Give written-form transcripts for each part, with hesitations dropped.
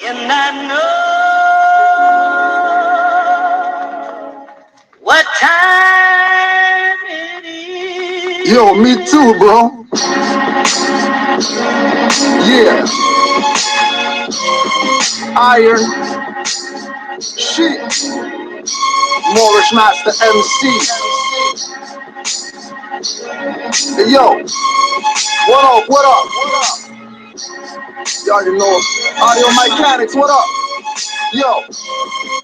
And I know what time it is. Yo, me too, bro. Yeah. Iron. Shit. Moorish Master MC. Hey, yo. What up? What up? Y'all already know. Audio mechanics, what up? Yo.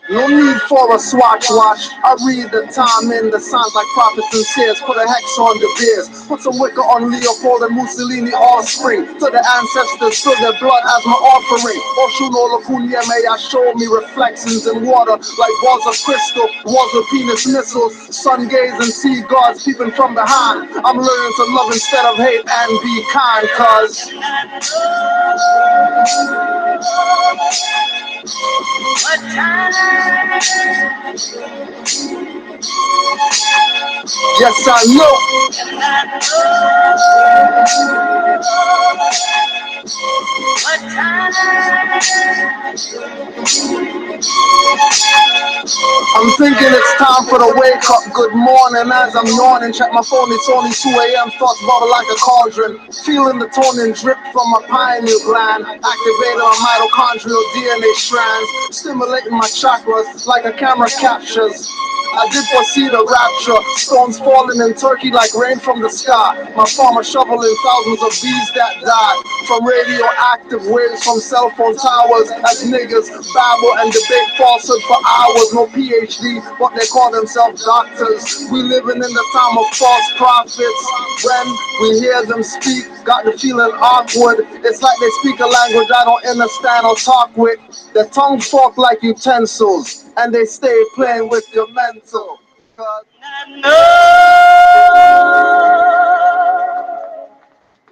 No need for a swatch watch. I read the time in the signs like prophets and seers. Put a hex on the beers. Put some wicker on Leopold and Mussolini offspring. To the ancestors, to their blood as my offering. Oshuno Lakunyeme, I show me reflections in water like balls of crystal, walls of penis missiles. Sun gaze and see gods peeping from behind. I'm learning to love instead of hate and be kind, cause What time? yes, I know. And I know what time? I'm thinking it's time for the wake up. Good morning as I'm yawning. Check my phone, it's only 2 a.m. Thoughts bubble like a cauldron. Feeling the tonin drip from my pineal gland. Activating my mitochondrial DNA strands. Stimulating my chakras like a camera captures. I did foresee the rapture. Stones falling in Turkey like rain from the sky. My farmer shoveling thousands of bees that died. From radioactive waves from cell phone towers. As niggas babble and debate falsehood for hours. No PhD, but they call themselves doctors. We living in the time of false prophets. When we hear them speak, got the feeling awkward. It's like they speak a language I don't understand or talk with. Their tongue fork like utensils, and they stay playing with your mental. I know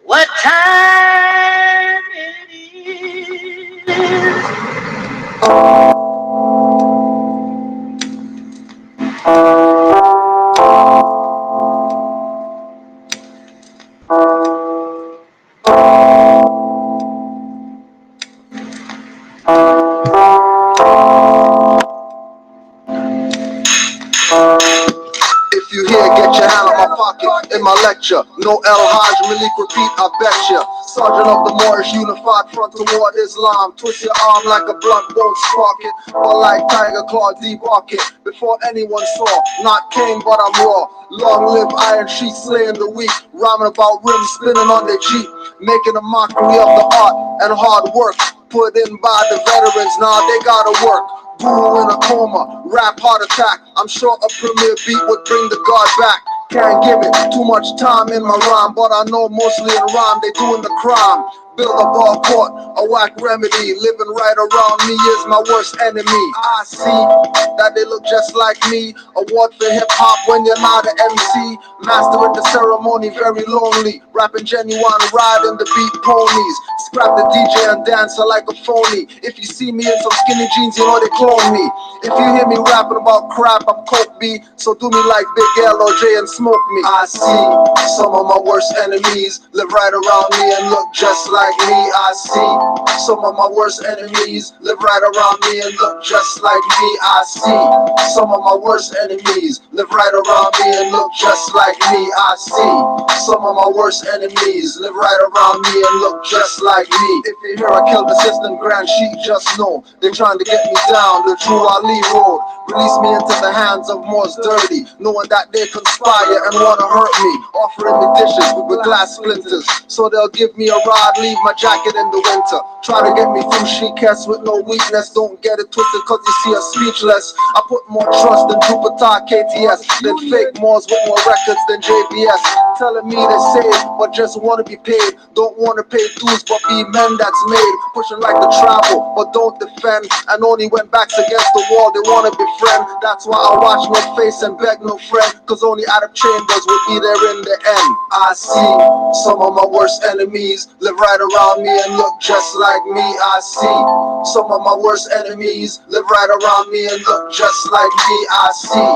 what time it is. If you hear, get your hand out my pocket in my lecture. No El Hajj Malik repeat, I betcha. Sergeant of the Moorish unified front toward Islam. Twist your arm like a blunt, won't spark it. Or like Tiger Claw, debark it. Before anyone saw, not Cain, but I'm raw. Long live Iron Sheik, slaying the weak. Rhyming about rims spinning on their Jeep. Making a mockery of the art and hard work. Put in by the veterans, now they gotta work. Guru in a coma, rap heart attack. I'm sure a premier beat would bring the guard back. Can't give it too much time in my rhyme, but I know mostly in rhyme they doing the crime. Build a ball court, a whack remedy. Living right around me is my worst enemy. I see that they look just like me. Award for hip hop when you're not an MC. Mastering the ceremony, very lonely. Rapping genuine, riding the beat ponies. Scrap the DJ and dancer like a phony. If you see me in some skinny jeans, you know they clone me. If you hear me rapping about crap, I'm Coke B. So do me like Big L or J and smoke me. I see some of my worst enemies live right around me and look just like me. I see some of my worst enemies live right around me and look just like me. I see some of my worst enemies live right around me and look just like me. I see some of my worst enemies live right around me and look just like me. If you hear I killed the system, Grand Sheik, just know they're trying to get me down the true Ali road. Release me into the hands of Moors dirty, knowing that they conspire and wanna hurt me. Offering me dishes with glass splinters, so they'll give me a rod, leave my jacket in the winter. Try to get me through shikets with no weakness. Don't get it twisted cause you see us speechless. I put more trust in Jupiter KTS than fake Moors with more records than JBS. Telling me they save but just wanna be paid. Don't wanna pay dues but be men that's made. Pushing like the travel but don't defend. And only when backs against the wall they wanna befriend. That's why I watch no face and beg no friend, cause only Adam Chambers will be there in the end. I see some of my worst enemies live right around me and look just like me. I see some of my worst enemies live right around me and look just like me. I see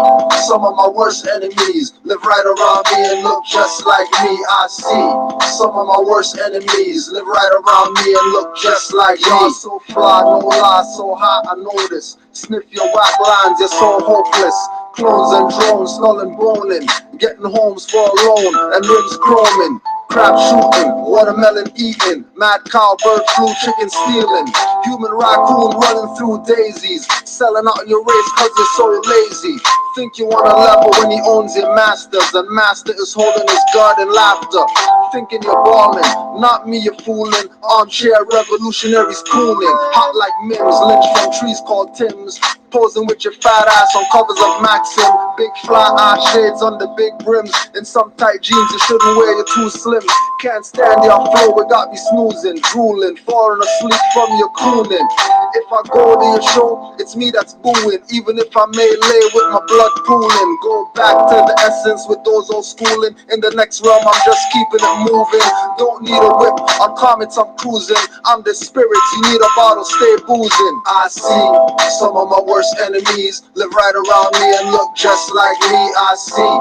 some of my worst enemies live right around me and look just just like me. I see some of my worst enemies live right around me and look just like me. Y'all so fly, no lie, so high, I know this. Sniff your whack lines, you're so hopeless. Clones and drones, skull and boning, getting homes for a loan and rims chroming. Crap shooting, watermelon eating, mad cow, bird flu, chicken stealing, human raccoon running through daisies, selling out your race cause you're so lazy. Think you want a level when he owns your masters, and master is holding his guard in laughter. Thinking you're balling, not me you're fooling. Armchair revolutionaries cooling, hot like Mims, lynched from trees called Tims. Posing with your fat ass on covers of Maxim. Big fly eye shades under big brims. In some tight jeans you shouldn't wear, you're too slim. Can't stand your flow, it got me snoozing, drooling, falling asleep from your crooning. If I go to your show, it's me that's booing. Even if I may lay with my blood pooling. Go back to the essence with those old schooling. In the next realm I'm just keeping it moving. Don't need a whip, on comets I'm cruising. I'm the spirits, you need a bottle, stay boozing. I see some of my worst enemies live right around me and look just like me. I see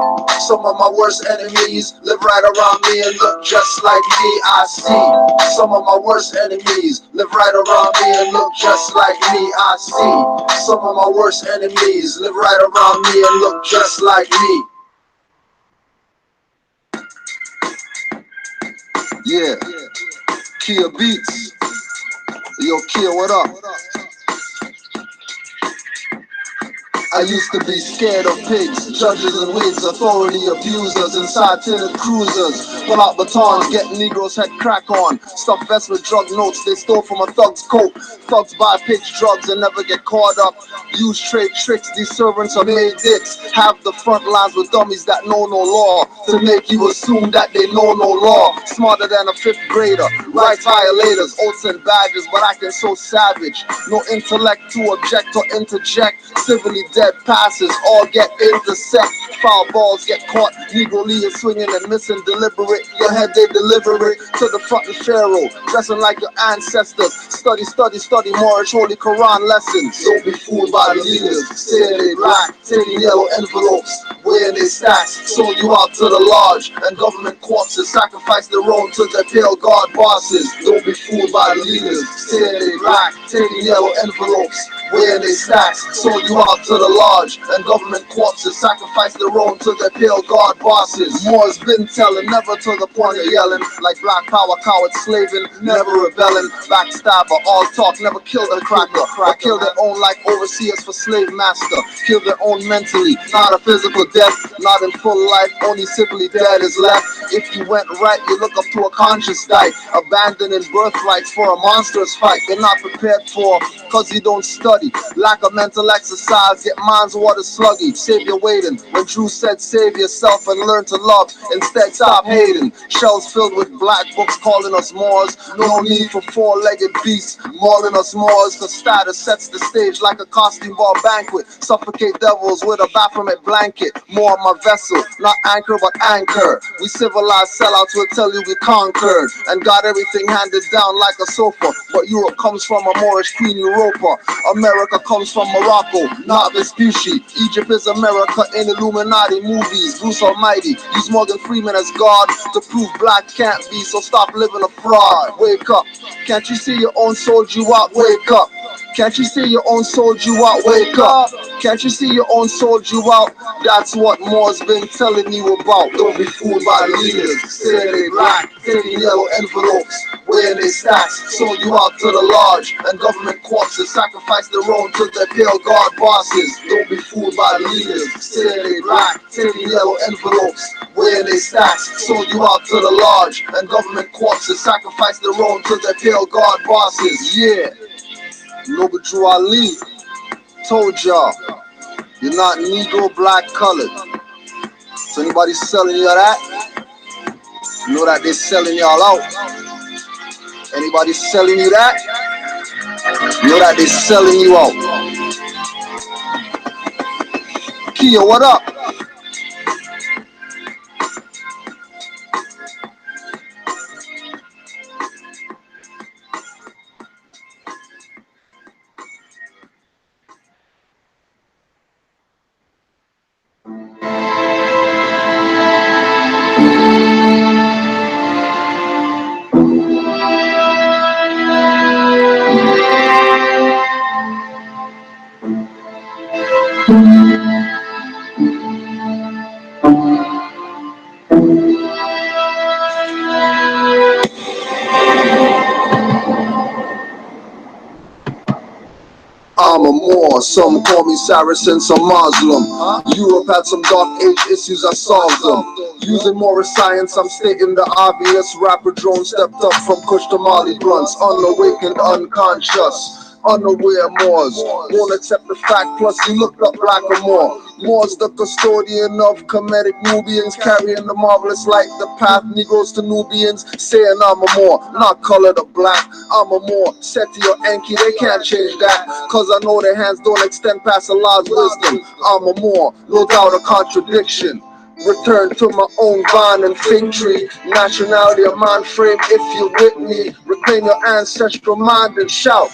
some of my worst enemies live right around me and look just like me. I see some of my worst enemies live right around me and look just like me. I see some of my worst enemies live right around me and look just like me. Yeah, Kia Beats. Yo, Kia, what up? I used to be scared of pigs, judges and wigs, authority abusers, inside tinted cruisers. Pull out batons, get Negroes head crack on. Stuff vests with drug notes they stole from a thug's coat. Thugs buy pitch drugs and never get caught up. Use trade tricks, these servants are made dicks. Have the front lines with dummies that know no law, to make you assume that they know no law. Smarter than a fifth grader, rights violators, oaths and badges, but acting so savage. No intellect to object or interject. Civilly dead passes all get intercept. Foul balls get caught, Negro leaders swinging and missing deliberate. Your head they deliver it to the fucking pharaoh, dressing like your ancestors. Study, study, study Moorish holy Quran lessons. Don't be fooled by the leaders, saying they black, taking yellow envelopes, weighing their stacks, sold you out to the lodge, and government corpses sacrifice their own to their pale guard bosses. Don't be fooled by the leaders, saying they black, taking yellow envelopes, weighing their stacks, sold you out to the lodge, and government corpses sacrifice their own to their pale guard bosses. More's been telling, never to the point of yelling, like black power, coward slaving, never rebelling, backstabber, all talk, never killed a cracker, or kill their own like overseers for slave master, kill their own mentally, not a physical death, not in full life, only simply dead is left. If you went right, you look up to a conscious die, abandoning birthrights for a monstrous fight they're not prepared for, cause you don't study. Lack of mental exercise, get minds water sluggy. Savior waiting, when Drew said save yourself and learn to love, instead stop hating. Shells filled with black books calling us Moors, no need for four-legged beasts mauling us Moors, cause status sets the stage like a costume ball banquet. Suffocate devils with a Baphomet blanket. More my vessel, not anchor but anchor. We civilized sellouts will tell you we conquered and got everything handed down like a sofa, but Europe comes from a Moorish Queen Europa. America comes from Morocco, not Vespucci. Egypt is America in Illuminati movies. Bruce Almighty use Morgan Freeman as God to prove black can't be, so stop living a fraud. Wake up, can't you see your own sold you out? Wake up, can't you see your own sold you out? Wake up, can't you see your own sold you out? That's what Moore's been telling you about. Don't be fooled by the leaders, saying they black, taking yellow envelopes, weighing their stacks, sold you out to the lodge, and government corpses sacrifice their own to their pale guard bosses. Don't be fooled by the leaders, saying they black, taking yellow envelopes, weighing their stacks, sold you out to the lodge, and government corpses sacrifice their own to their pale guard bosses. Yeah, Noble Drew Ali told y'all, you're not Negro, black, colored. So anybody selling you that, know that they're selling y'all out. Anybody selling you that, know that they're selling you out. Kia, what up? Moor, some call me Saracen, some Muslim. Europe had some dark age issues, I solved them. Using Moorish science, I'm stating the obvious. Rapper drone stepped up from Kush to Molly blunts, unawakened, unconscious. Unaware Moors won't accept the fact, plus you looked up like a Moor. Moors the custodian of Kemetic Nubians, carrying the marvelous light, the path Negroes to Nubians, saying I'm a Moor, not colored or black, I'm a Moor. Seti or Enki, they can't change that, cause I know their hands don't extend past Allah's wisdom. I'm a Moor, no doubt a contradiction. Return to my own vine and fig tree. Nationality of mind frame, if you're with me. Reclaim your ancestral mind and shout.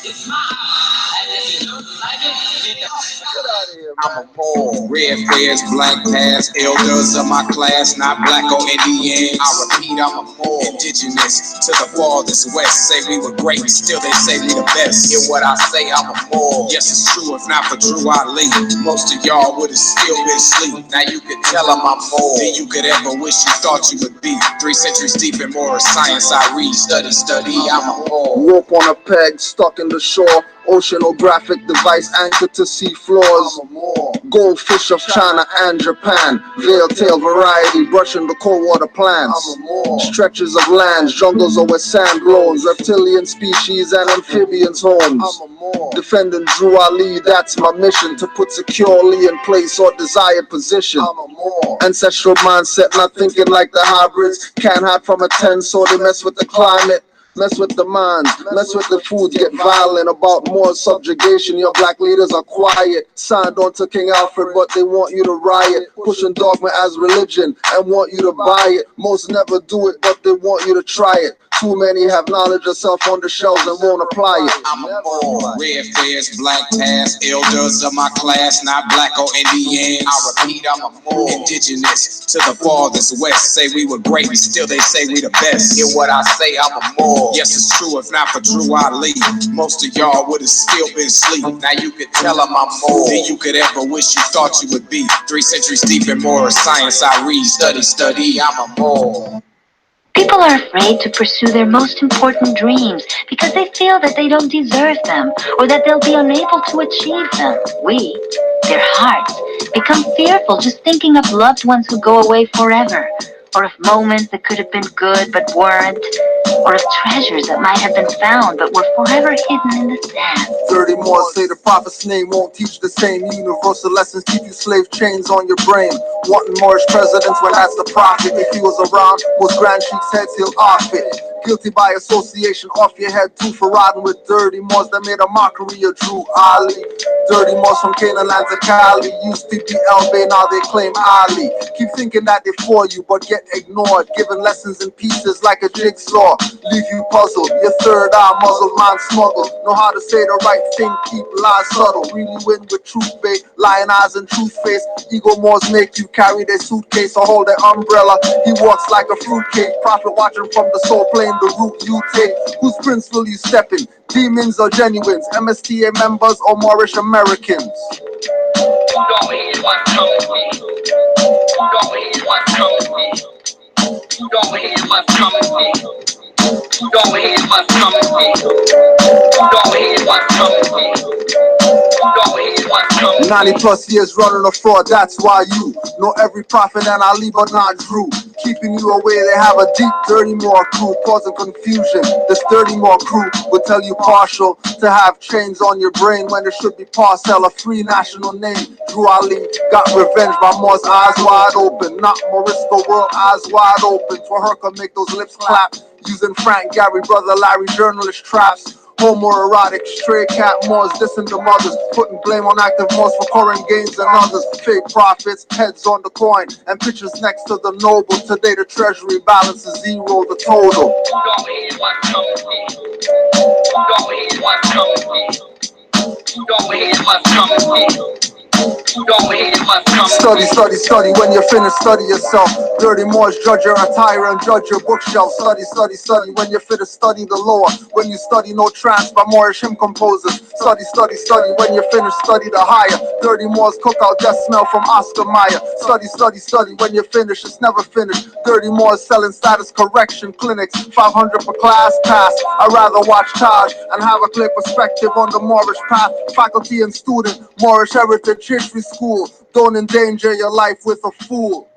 I'm a Moor. Red fairs, black past, elders of my class, not black or Indian. I repeat, I'm a Moor. Indigenous to the farthest west. Say we were great, still they say we the best. Hear what I say, I'm a Moor. Yes, it's true, if not for Drew Ali, most of y'all would have still been asleep. Now you could tell I'm a Moor. Then you could ever wish you thought you would be. 3 centuries deep in Moorish science, I read, study, I'm a Moor. Rope on a peg, stuck in the shore. Oceanographic device anchored to sea floors. Goldfish of China and Japan. Veil tail variety brushing the cold water plants. Stretches of lands, jungles over sand loans. Reptilian species and amphibians homes. Defending Drew Ali, that's my mission. To put securely in place or desired position. Ancestral mindset, not thinking like the hybrids. Can't hide from a 10, so they mess with the climate. Mess with the minds, mess with the foods, get violent about more subjugation. Your black leaders are quiet, signed on to King Alfred, but they want you to riot, pushing dogma as religion and want you to buy it. Most never do it, but they want you to try it. Too many have knowledge of self on the shelves and won't apply it. I'm a Moor. Red fairs, black past, elders of my class, not black or Indian. I repeat, I'm a Moor. Indigenous to the farthest west. Say we were great, still they say we the best. Hear what I say, I'm a Moor. Yes, it's true, if not for Drew Ali, most of y'all would have still been asleep. Now you could tell I'm a Moor. Then you could ever wish you thought you would be. 3 centuries deep in Moorish science, I read, study, I'm a Moor. People are afraid to pursue their most important dreams because they feel that they don't deserve them or that they'll be unable to achieve them. We, their hearts, become fearful just thinking of loved ones who go away forever, or of moments that could have been good but weren't, or of treasures that might have been found but were forever hidden in the sand. 30 more say the prophet's name won't teach the same universal lessons, keep you slave chains on your brain. Wanting Moorish presidents when that's the prophet. If he was around, most grand sheiks' heads he'll off it. Guilty by association, off your head too, for riding with dirty Moors that made a mockery of Drew Ali. Dirty Moors from Canaanland to Cali, used PPL Bay, now they claim Ali. Keep thinking that they're for you, but get ignored, giving lessons in pieces like a jigsaw. Leave you puzzled, your third eye muzzled, mind smuggled. Know how to say the right thing, keep lies subtle. Really win with truth bait, lying eyes and truth face. Ego Moors make you carry their suitcase or hold their umbrella. He walks like a fruitcake, prophet watching from the soul plane, the route you take. Whose prince will you step in? Demons or genuines? MSTA members or Moorish Americans? You don't hear what's coming with. You don't hear what's coming with. You don't hear what's coming with. You don't hear what's coming with. You don't hear what's coming with. You don't hear what's coming with. 90 plus years running a fraud, that's why you know every prophet and Ali but not Drew. Keeping you away, they have a deep, dirty Moor crew, causing confusion. This dirty Moor crew will tell you partial to have chains on your brain when it should be parcel, a free national name. Drew Ali got revenge by Moors eyes wide open, not Morisco world eyes wide open. For her can make those lips clap, using Frank, Gary, Brother Larry, journalist traps. Homoerotic, stray cat Moors dissing the mothers, putting blame on active Moors for current gains and others. Fake prophets, heads on the coin, and pictures next to the noble. Today the treasury balance is zero, the total. You don't hear what's coming with. You don't hear what's coming with. You don't hear what's coming with. You don't hear what's coming with. Study, when you're finished, study yourself. Dirty Moors judge your attire and judge your bookshelf. Study, when you're fit to study the law. When you study no trance by Moorish hymn composers. Study, study, study. When you finish, study the higher. Dirty Moore's cookout just smell from Oscar Mayer. Study, study, study. When you finish, it's never finished. Dirty Moore's selling status correction clinics. 500 per class pass. I'd rather watch Taj and have a clear perspective on the Moorish path. Faculty and student, Moorish Heritage History School. Don't endanger your life with a fool.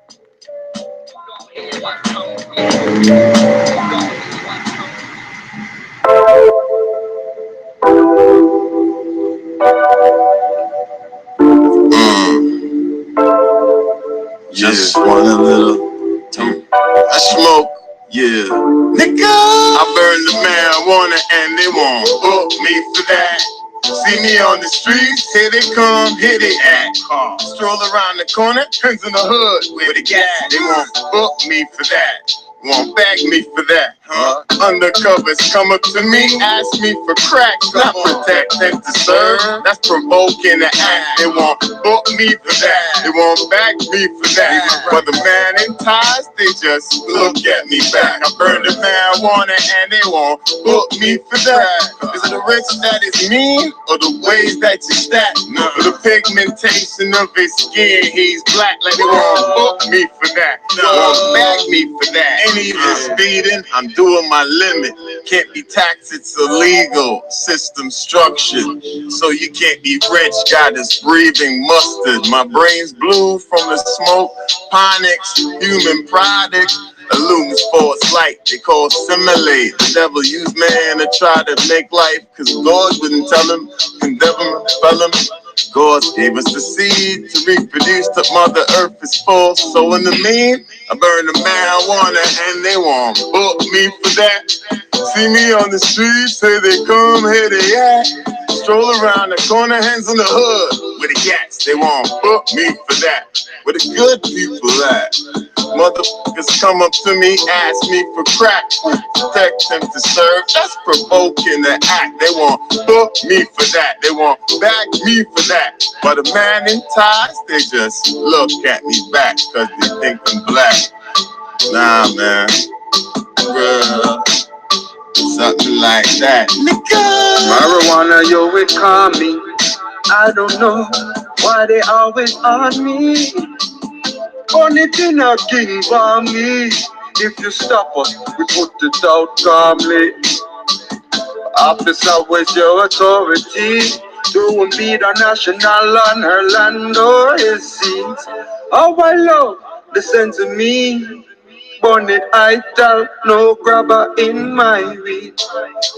Just one little toot. I smoke, yeah. Nigga, I burn the marijuana and they won't book me for that. See me on the streets, here they come, here they act. Stroll around the corner, turns in the hood with a gat. They won't book me for that. Won't bag me for that, huh? Undercovers come up to me, ask me for cracks, not protect and to serve. That's provoking the act. They won't book me for that. They won't bag me for that. But the man in ties, they just look at me back. I burn the marijuana and they won't book me for that. Is it the rich that is mean or the ways that you stack? No, the pigmentation of his skin, he's black. Like they won't book me for that. Won't bag me for that. Ain't even speeding, I'm doing my limit. Can't be taxed, it's illegal. System structured, so you can't be rich. Got us breathing mustard. My brain's blue from the smoke. Ponics, human product. Illumines for its light, they call simulate. The devil used man to try to make life, cause God wouldn't tell him, condemn him, spell him. God gave us the seed to reproduce till Mother Earth is full. So in the mean, I burn the marijuana and they won't book me for that. See me on the streets, say they come, here they at. Stroll around the corner, hands on the hood with the gats. They won't book me for that. Where the good people at? Motherfuckers come up to me, ask me for crack, protect them to serve. That's provoking the act. They won't book me for that. They won't bag me for that. But a man in ties, they just look at me back cause they think I'm black. Nah, man. Bruh. Something like that. Marijuana, yo, it calm me. I don't know why they always on me. Only thing a king for me. If you stop us, we put it out calmly. Officer, where's your authority? Don't be the national on her land or his seats. Oh, I love, listen to me. Bonnet idle, no grabber in my reach.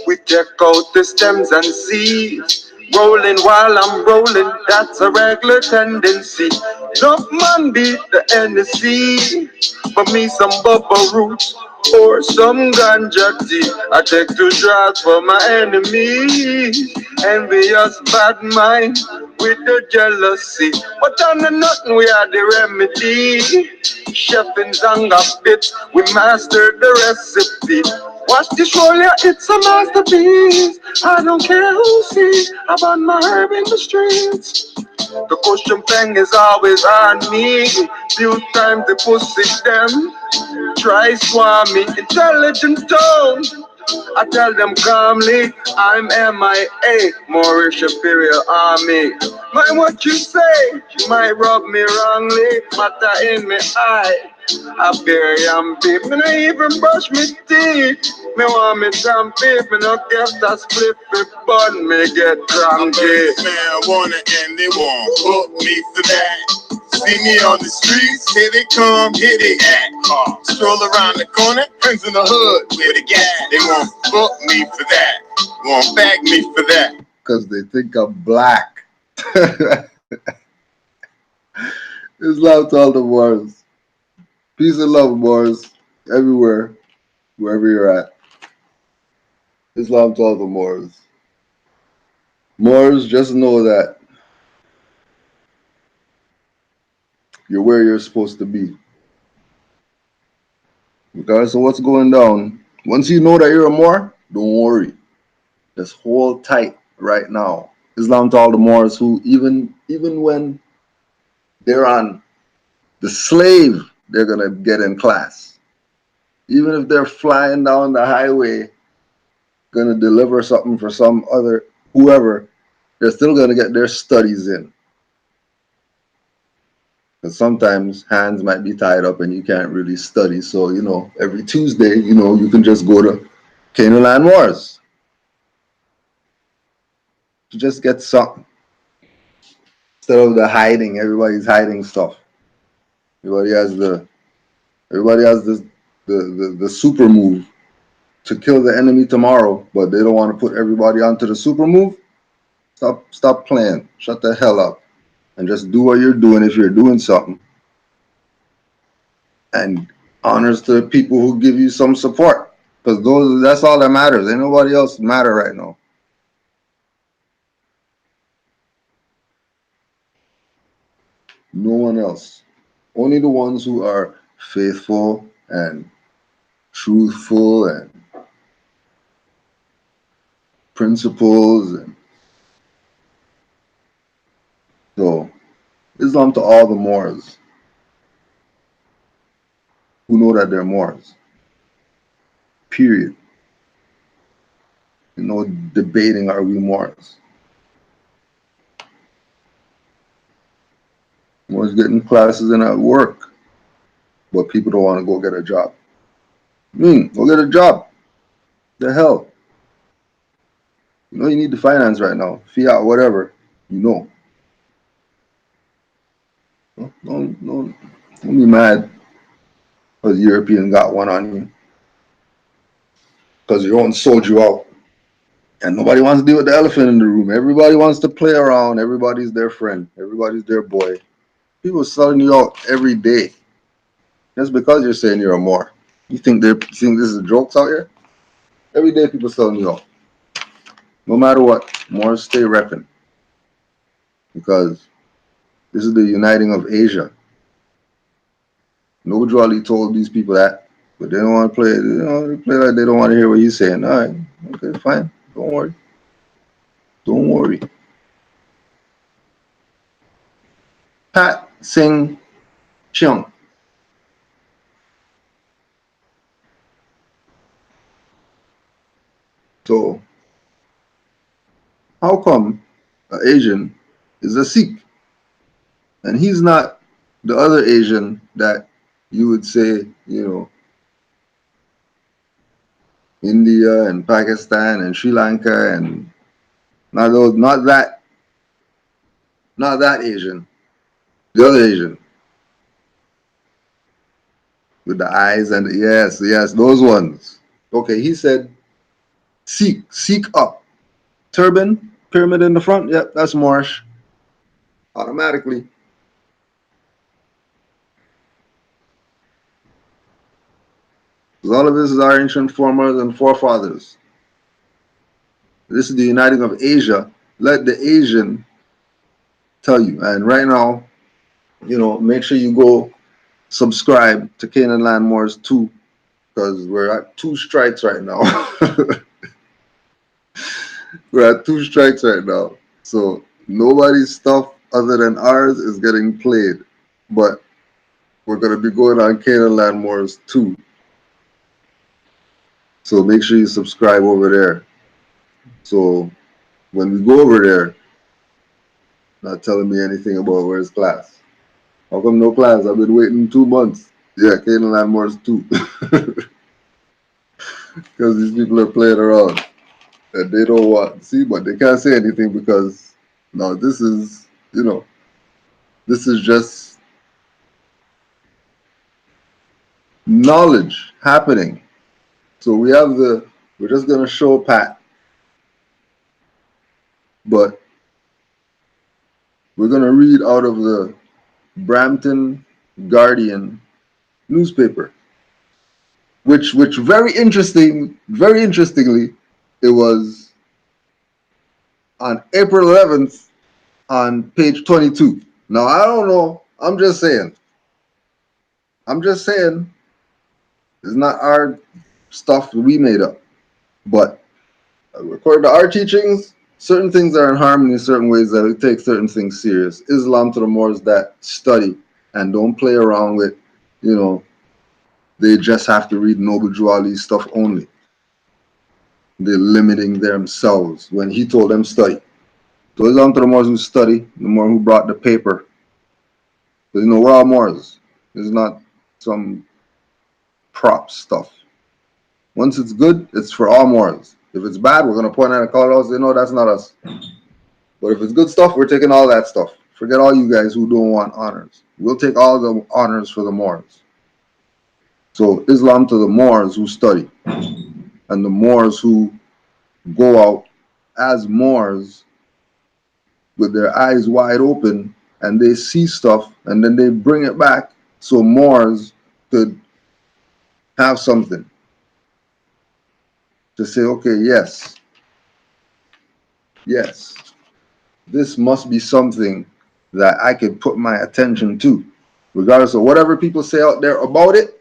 We check out the stems and seeds. Rolling while I'm rolling, that's a regular tendency. Enough man beat the NC. For me, some bubble roots or some ganja tea. I take 2 shots for my enemies. Envious bad mind with the jealousy. But on the nothing, we are the remedy. Chef in Zanga bits, we mastered the recipe. Watch this roll, yeah, it's a masterpiece. I don't care who sees, I burn my herb in the streets. The question thing is always on me. Few times the pussy them try swami, intelligent tone. I tell them calmly, I'm MIA, Moorish Imperial Army. Mind what you say, you might rub me wrongly, matter in me eye. I bury and beef, me no even brush me teeth. Me want me some beef, me no get that split me bun, me get cranky. Marijuana and they won't book me for that. See me on the streets, here they come, here they act. Stroll around the corner, friends in the hood with a gat. They won't book me for that, won't bag me for that. Cause they think I'm black. Islam to all the Moors. Peace and love, Moors. Everywhere, wherever you're at. Islam to all the Moors. Moors, just know that you're where you're supposed to be. Regardless of what's going down, once you know that you're a Moor, don't worry. Just hold tight right now. Islam to all the Moors who even when they're on the slave, they're gonna get in class. Even if they're flying down the highway, gonna deliver something for some other whoever, they're still going to get their studies in. And sometimes hands might be tied up and you can't really study. So, every Tuesday, you can just go to Canaanland Wars to just get something. Instead of the hiding, everybody's hiding stuff. Everybody has the super move to kill the enemy tomorrow, but they don't want to put everybody onto the super move. Stop playing. Shut the hell up and just do what you're doing if you're doing something. And honors to the people who give you some support, because that's all that matters. Ain't nobody else matter right now. No one else. Only the ones who are faithful and truthful and principles. And so Islam to all the Moors who know that they're Moors. Period. No debating, are we Moors? Moors getting classes in at work, but people don't want to go get a job. Go get a job. The hell? You need the finance right now. Fiat, whatever. Don't be mad because the European got one on you. Because your own sold you out. And nobody wants to deal with the elephant in the room. Everybody wants to play around. Everybody's their friend. Everybody's their boy. People selling you out every day. Just because you're saying you're a Moor. You think this is jokes out here? Every day people selling you out. No matter what, Moors stay repping. Because this is the uniting of Asia. Nobody really told these people that. But they don't want to play, they play like they don't want to hear what he's saying. All right, okay, fine. Don't worry. Don't worry. Pat Singh Chung. So, how come an Asian is a Sikh? And he's not the other Asian that you would say, India and Pakistan and Sri Lanka and not that Asian. The other Asian. With the eyes and yes, those ones. Okay, he said seek up. Turban, pyramid in the front, yep, that's Moorish. Automatically. Because all of this is our ancient foremothers and forefathers. This is the uniting of Asia. Let the Asian tell you. And right now, make sure you go subscribe to Canaanland Moors 2, because we're at 2 strikes right now. We're at 2 strikes right now. So nobody's stuff other than ours is getting played. But we're going to be going on Canaanland Moors 2. So make sure you subscribe over there. So when we go over there, not telling me anything about where's class. How come no class? I've been waiting 2 months. Yeah, Canaanland Moors 2. Because these people are playing around. And they don't want, see, but they can't say anything because, no, this is, this is just knowledge happening. So we're just going to show Pat, but we're going to read out of the Brampton Guardian newspaper, which very interestingly, it was on April 11th on page 22. Now, I don't know. I'm just saying. It's not our stuff we made up. But according to our teachings, certain things are in harmony in certain ways that we take certain things serious. Islam to the Moors that study and don't play around with, they just have to read Noble Drew Ali's stuff only. They're limiting themselves when he told them study. So Islam to the Moors who study, the more who brought the paper. Because we're all Moors. It's not some prop stuff. Once it's good, it's for all Moors. If it's bad, we're gonna point at and call it out. Say, no, that's not us. But if it's good stuff, we're taking all that stuff. Forget all you guys who don't want honors. We'll take all the honors for the Moors. So Islam to the Moors who study, and the Moors who go out as Moors with their eyes wide open and they see stuff and then they bring it back so Moors could have something to say, okay, yes, this must be something that I could put my attention to. Regardless of whatever people say out there about it,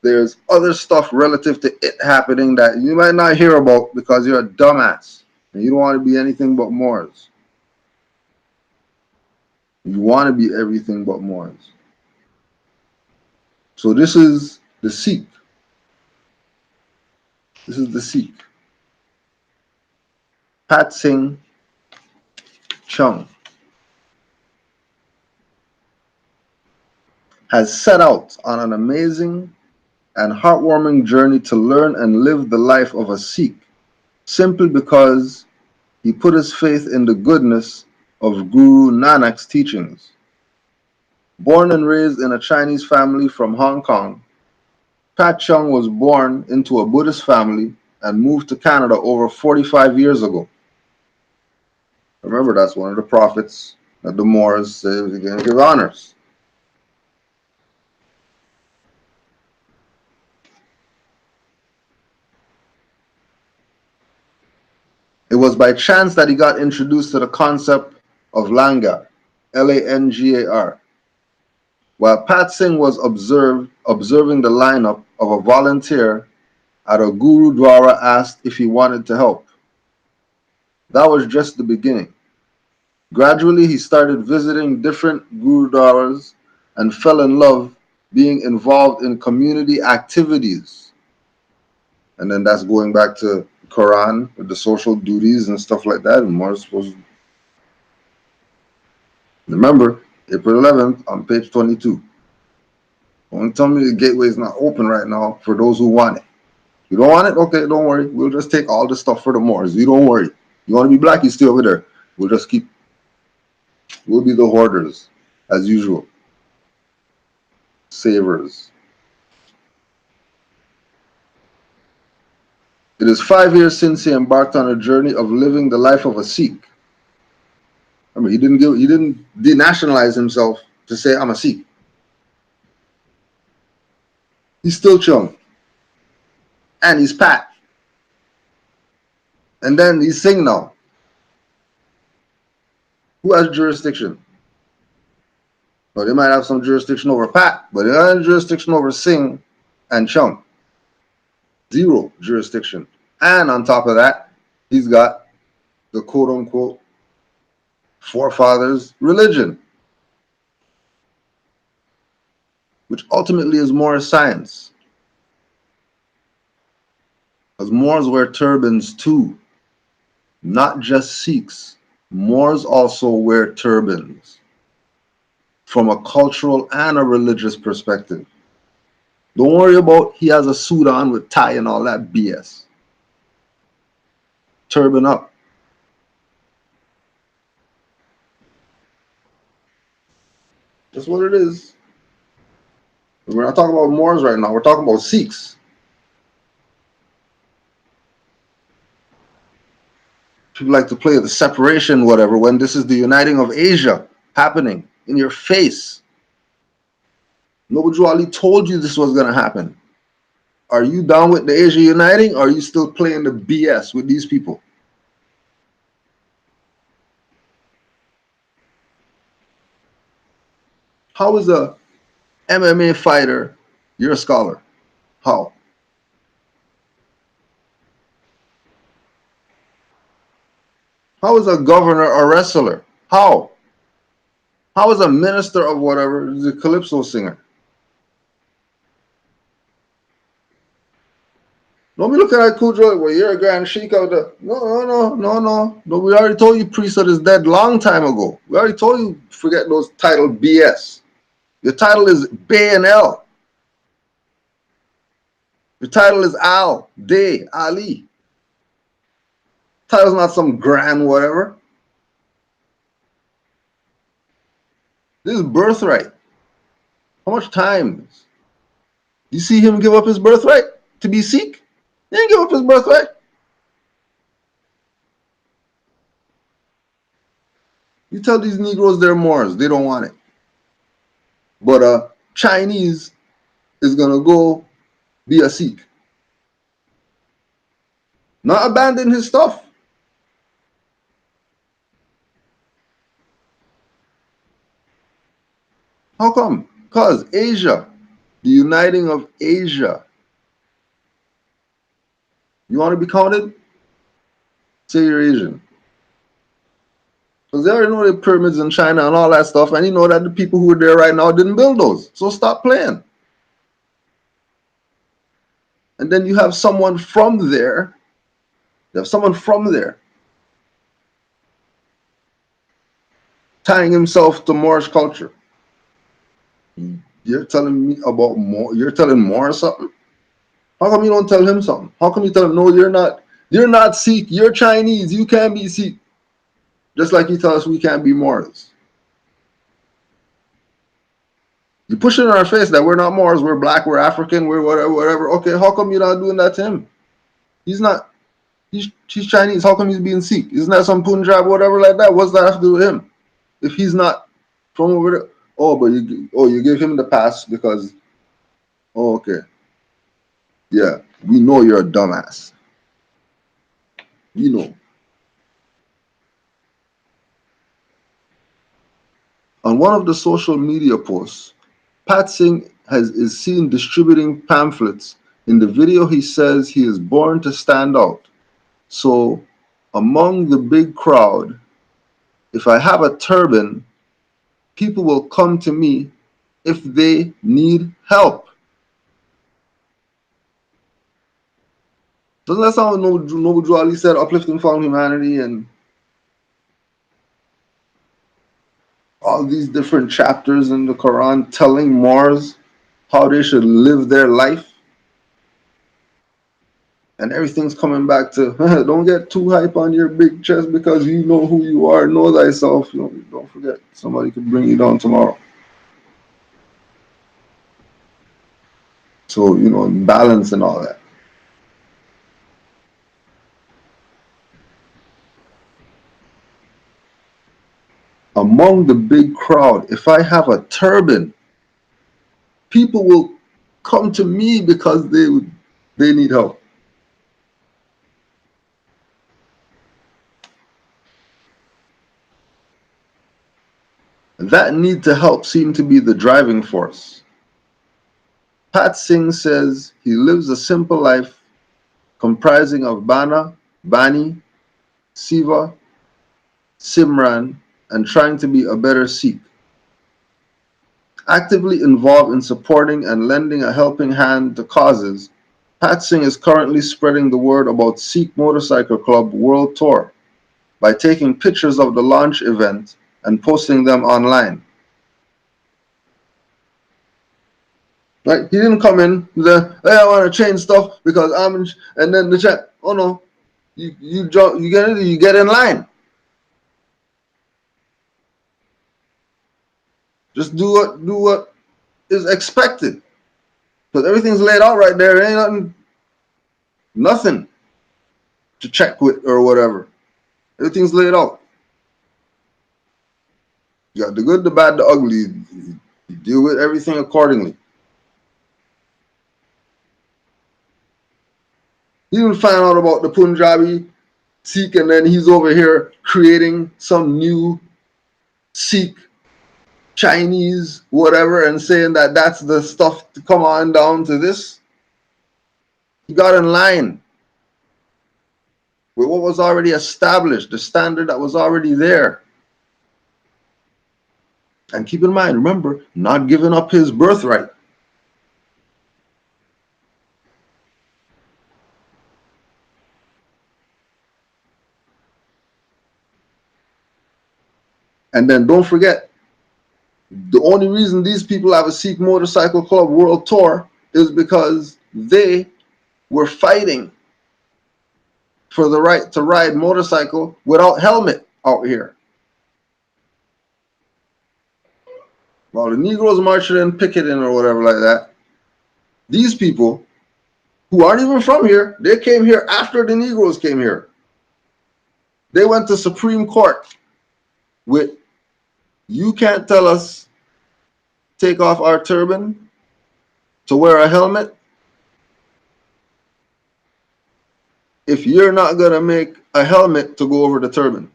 there's other stuff relative to it happening that you might not hear about because you're a dumbass and you don't want to be anything but Moors. You want to be everything but Moors. So this is the Sikh. This is the Sikh. Pat Singh Chung has set out on an amazing and heartwarming journey to learn and live the life of a Sikh simply because he put his faith in the goodness of Guru Nanak's teachings. Born and raised in a Chinese family from Hong Kong, Pat Chung was born into a Buddhist family and moved to Canada over 45 years ago. Remember, that's one of the prophets that the Moors say they're going to give honors. It was by chance that he got introduced to the concept of Langar, Langar, while Pat Singh was observing the lineup of a volunteer at a Gurudwara asked if he wanted to help. That was just the beginning. Gradually, he started visiting different Gurudwaras and fell in love being involved in community activities. And then that's going back to Quran with the social duties and stuff like that. And more supposed. Remember, April 11th on page 22. Don't tell me the gateway is not open right now for those who want it. You don't want it? Okay, don't worry. We'll just take all the stuff for the Moors. You don't worry. You want to be black? You stay over there. We'll just keep. We'll be the hoarders, as usual. Savers. It is 5 years since he embarked on a journey of living the life of a Sikh. I mean, he didn't denationalize himself to say I'm a Sikh. He's still Chung, and he's Pat, and then he's Singh now. Who has jurisdiction? Well, they might have some jurisdiction over Pat, but they don't have jurisdiction over Singh and Chung. Zero jurisdiction. And on top of that, he's got the quote-unquote forefathers' religion, which ultimately is more science. Because Moors wear turbans too, not just Sikhs. Moors also wear turbans from a cultural and a religious perspective. Don't worry about he has a suit on with tie and all that BS. Turban up. That's what it is. We're not talking about Moors right now. We're talking about Sikhs. People like to play the separation, whatever, when this is the uniting of Asia happening in your face. Nobuju Ali told you this was going to happen. Are you down with the Asia uniting, or are you still playing the BS with these people? How is a MMA fighter, you're a scholar? How? How is a governor a wrestler? How? How is a minister of whatever the calypso singer? Don't be looking at Cujo, well, you're a grand sheik of the. No, no, no, no, no. No, we already told you priesthood is dead long time ago. We already told you forget those title BS. Your title is Bay and L. Your title is Al, Day, Ali. Title's not some grand whatever. This is birthright. How much time? You see him give up his birthright to be Sikh? He didn't give up his birthright. You tell these Negroes they're Moors, they don't want it. But Chinese is gonna go be a Sikh. Not abandon his stuff. How come? Because Asia, the uniting of Asia. You want to be counted? Say you're Asian. Because they already know the pyramids in China and all that stuff, and you know that the people who are there right now didn't build those. So stop playing. And then you have someone from there. You have someone from there tying himself to Moorish culture. You're telling me about more. You're telling more something. How come you don't tell him something? How come you tell him no? You're not. You're not Sikh. You're Chinese. You can't be Sikh. Just like you tell us we can't be Moors. You push it in our face that we're not Moors. We're black. We're African. We're whatever. Whatever. Okay. How come you're not doing that to him? He's not. He's Chinese. How come he's being Sikh? Isn't that some Punjab whatever like that? What's that have to do with him? If he's not from over there. Oh, but you give him the pass because. Oh, okay. Yeah, we know you're a dumbass. We know. On one of the social media posts, Pat Singh is seen distributing pamphlets. In the video, he says he is born to stand out. So, among the big crowd, if I have a turban, people will come to me if they need help. Doesn't that sound what Noble Ali said, uplifting from humanity and all these different chapters in the Quran telling Moors how they should live their life? And everything's coming back to don't get too hype on your big chest because you know who you are, know thyself. Don't forget, somebody could bring you down tomorrow. So, balance and all that. Among the big crowd, if I have a turban, people will come to me because they need help. And that need to help seemed to be the driving force. Pat Singh says he lives a simple life comprising of Bana, Bani, Siva, Simran, and trying to be a better Sikh. Actively involved in supporting and lending a helping hand to causes, Pat Singh is currently spreading the word about Sikh Motorcycle Club World Tour by taking pictures of the launch event and posting them online. Right? He didn't come in the hey, I want to change stuff because I'm in, and then the chat. Oh no, you get in line. Just do what is expected because everything's laid out right there. There ain't nothing to check with or whatever. Everything's laid out. You got the good, the bad, the ugly. You deal with everything accordingly. He didn't find out about the Punjabi Sikh and then he's over here creating some new Sikh Chinese whatever and saying that that's the stuff to come on down to this. He got in line with what was already established, the standard that was already there. And keep in mind, remember, not giving up his birthright. And then don't forget, the only reason these people have a Sikh Motorcycle Club World Tour is because they were fighting for the right to ride motorcycle without helmet out here. While the Negroes marching and picketing or whatever like that, these people who aren't even from here, they came here after the Negroes came here. They went to Supreme Court with, you can't tell us take off our turban to wear a helmet if you're not going to make a helmet to go over the turban.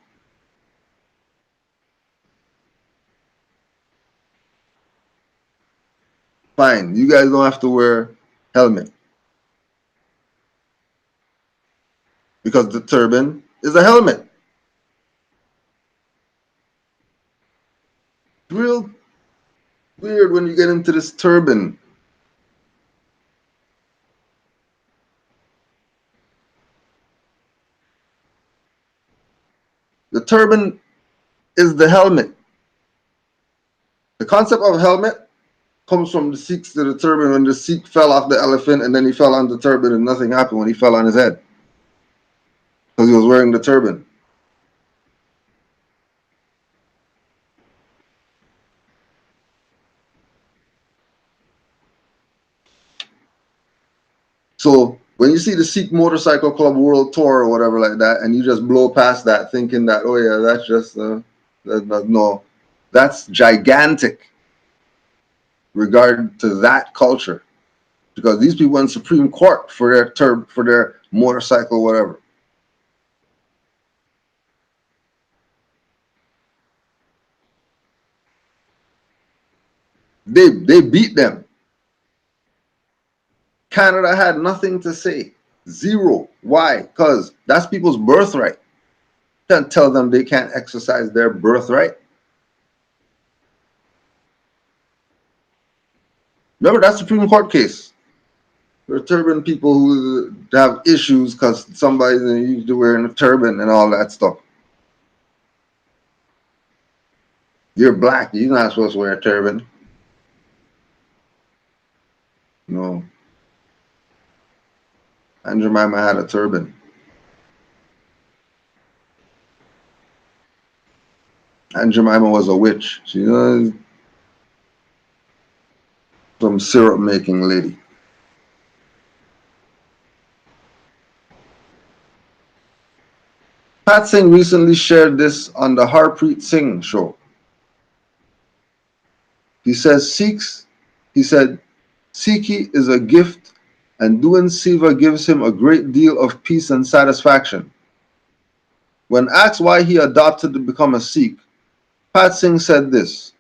Fine, you guys don't have to wear helmet because the turban is a helmet. Real weird when you get into this turban. The turban is the helmet. The concept of helmet comes from the Sikhs to the turban when the Sikh fell off the elephant and then he fell on the turban and nothing happened when he fell on his head because he was wearing the turban. So when you see the Sikh Motorcycle Club World Tour or whatever like that, and you just blow past that thinking that, oh yeah, that's just no, that's gigantic regard to that culture, because these people went Supreme Court for their motorcycle, whatever. They beat them. Canada had nothing to say. Zero. Why? Because that's people's birthright. You can't tell them they can't exercise their birthright. Remember that Supreme Court case? There are turban people who have issues because somebody's used to wearing a turban and all that stuff. You're black. You're not supposed to wear a turban. No. Aunt Jemima had a turban. Aunt Jemima was a witch. She was some syrup making lady. Pat Singh recently shared this on the Harpreet Singh show. He says he said, Sikhi is a gift and doing Siva gives him a great deal of peace and satisfaction. When asked why he adopted to become a Sikh, Pat Singh said this: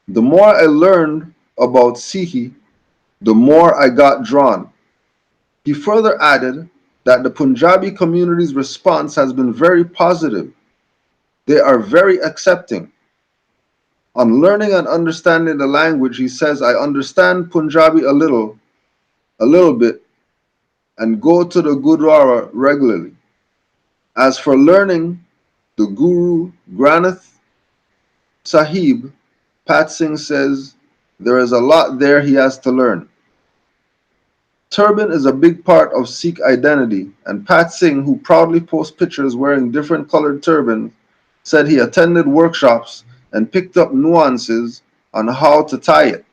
the more I learned about Sikhi, the more I got drawn. He further added that the Punjabi community's response has been very positive. They are very accepting. On learning and understanding the language, he says, I understand Punjabi a little bit, and go to the Gurdwara regularly. As for learning the Guru Granth Sahib, Pat Singh says there is a lot there he has to learn. Turban is a big part of Sikh identity, and Pat Singh, who proudly posts pictures wearing different colored turbans, said he attended workshops and picked up nuances on how to tie it.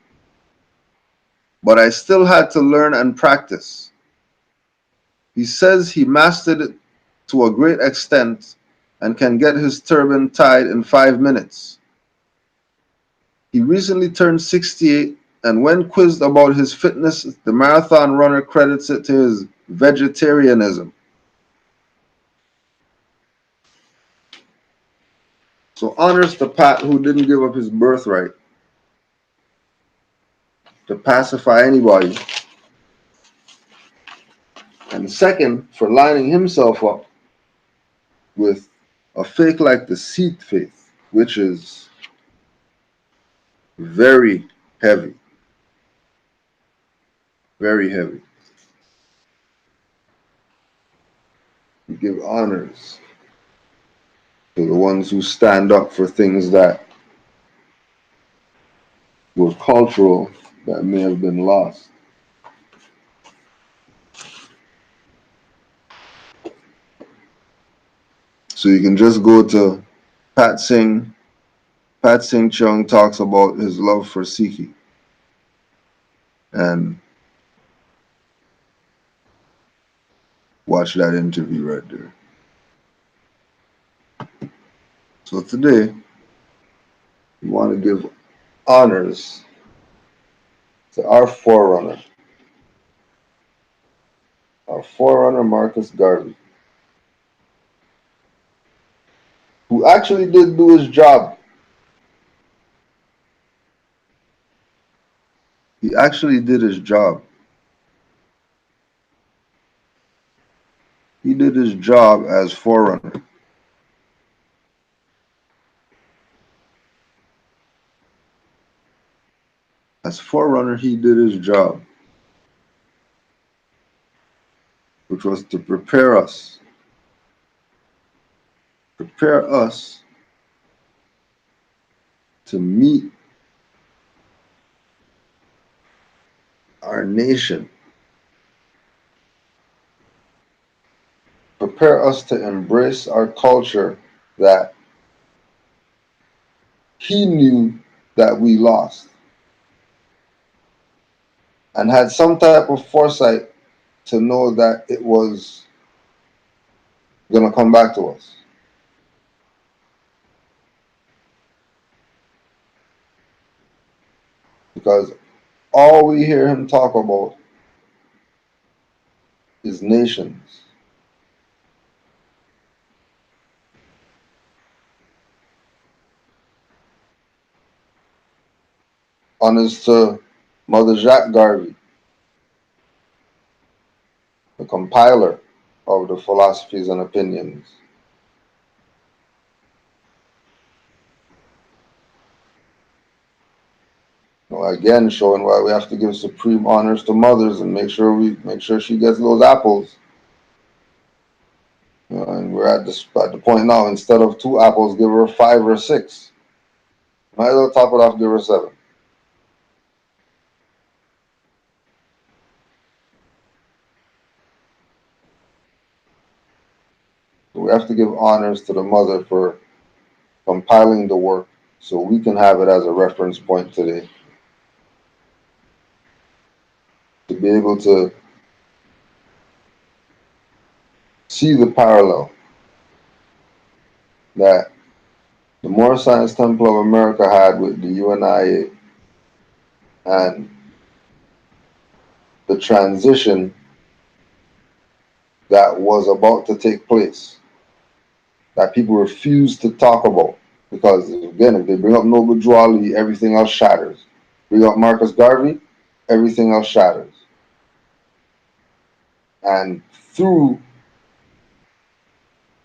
But I still had to learn and practice. He says he mastered it to a great extent and can get his turban tied in 5 minutes. He recently turned 68, and when quizzed about his fitness, the marathon runner credits it to his vegetarianism. So honors to Pat, who didn't give up his birthright to pacify anybody. And second, for lining himself up with a faith like the Sikh faith, which is very heavy. Very heavy. We give honors to the ones who stand up for things that was cultural that may have been lost. So you can just go to Pat Singh. Pat Singh Chung talks about his love for Sikhi, and watch that interview right there. So today, we want to give honors to our forerunner Marcus Garvey, who actually did do his job. He actually did his job. He did his job as forerunner. As forerunner, he did his job, which was to prepare us to meet our nation, prepare us to embrace our culture that he knew that we lost, and had some type of foresight to know that it was going to come back to us. Because all we hear him talk about is nations. Honest to Mother Jacques Garvey, the compiler of the Philosophies and Opinions. Again, showing why we have to give supreme honors to mothers and make sure she gets those apples. And we're at the point now, instead of 2 apples, give her 5 or 6. Might as well top it off, give her 7. So we have to give honors to the mother for compiling the work so we can have it as a reference point today. To be able to see the parallel that the Moorish Science Temple of America had with the UNIA, and the transition that was about to take place that people refuse to talk about. Because again, if they bring up Noble Drew Ali, everything else shatters. Bring up Marcus Garvey, everything else shatters. And through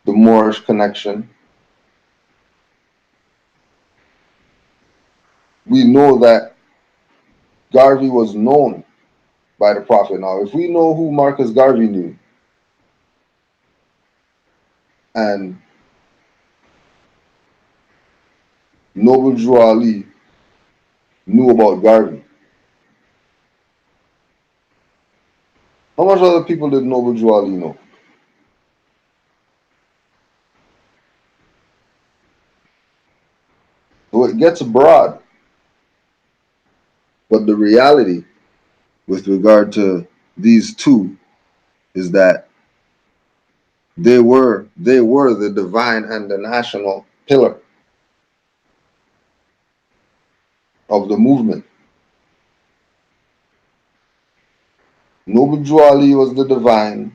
the Moorish connection, we know that Garvey was known by the Prophet. Now, if we know who Marcus Garvey knew, and Noble Drew Ali knew about Garvey, how much other people did Noble Drew Ali know? So it gets broad, but the reality with regard to these two is that they were the divine and the national pillar of the movement. Noble Drew Ali was the divine,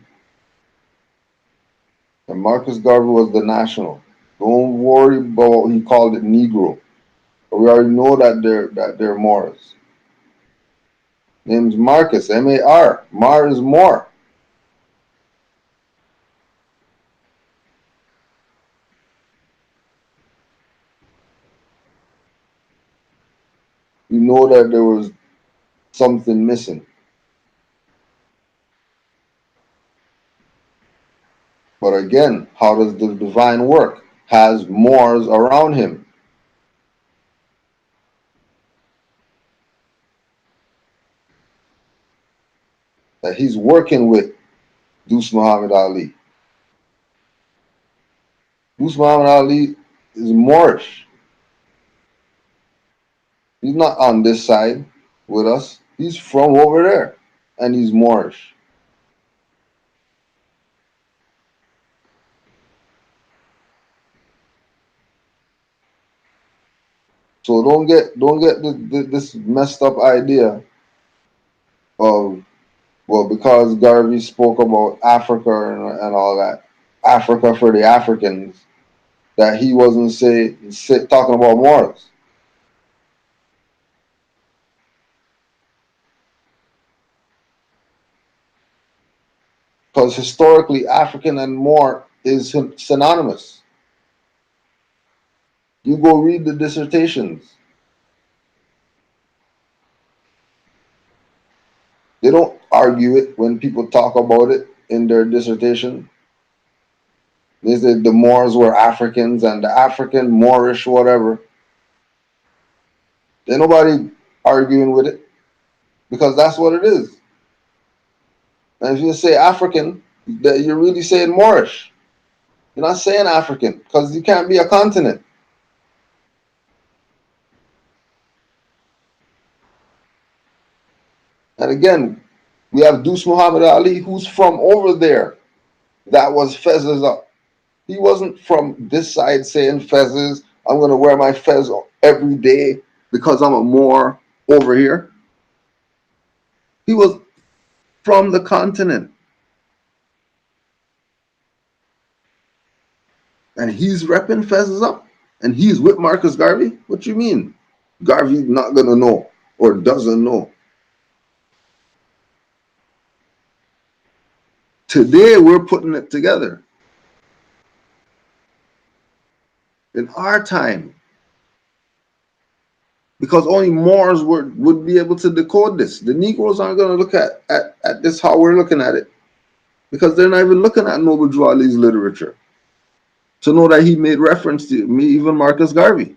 and Marcus Garvey was the national. Don't worry about what he called it Negro. But we already know that they're Moors. Name's Marcus, M-A-R. Mar is more. We know that there was something missing. But again, how does the divine work? Has Moors around him. that he's working with Deuce Muhammad Ali. Deuce Muhammad Ali is Moorish. He's not on this side with us. He's from over there, and he's Moorish. So don't get this messed up idea of, well, because Garvey spoke about Africa and all that, Africa for the Africans, that he wasn't talking about Moors. Because historically, African and Moor is synonymous. You go read the dissertations. They don't argue it when people talk about it in their dissertation. They say the Moors were Africans and the African, Moorish, whatever. Ain't nobody arguing with it because that's what it is. And if you say African, that you're really saying Moorish. You're not saying African because you can't be a continent. And again, we have Deuce Muhammad Ali, who's from over there. That was fezzes up. He wasn't from this side saying fezzes. I'm going to wear my fez every day because I'm a Moor over here. He was from the continent. And he's repping fezzes up. And he's with Marcus Garvey? What you mean? Garvey's not going to know or doesn't know. Today, we're putting it together. In our time, because only Moors would be able to decode this. The Negroes aren't going to look at this how we're looking at it because they're not even looking at Noble Drew Ali's literature to know that he made reference to me, even Marcus Garvey.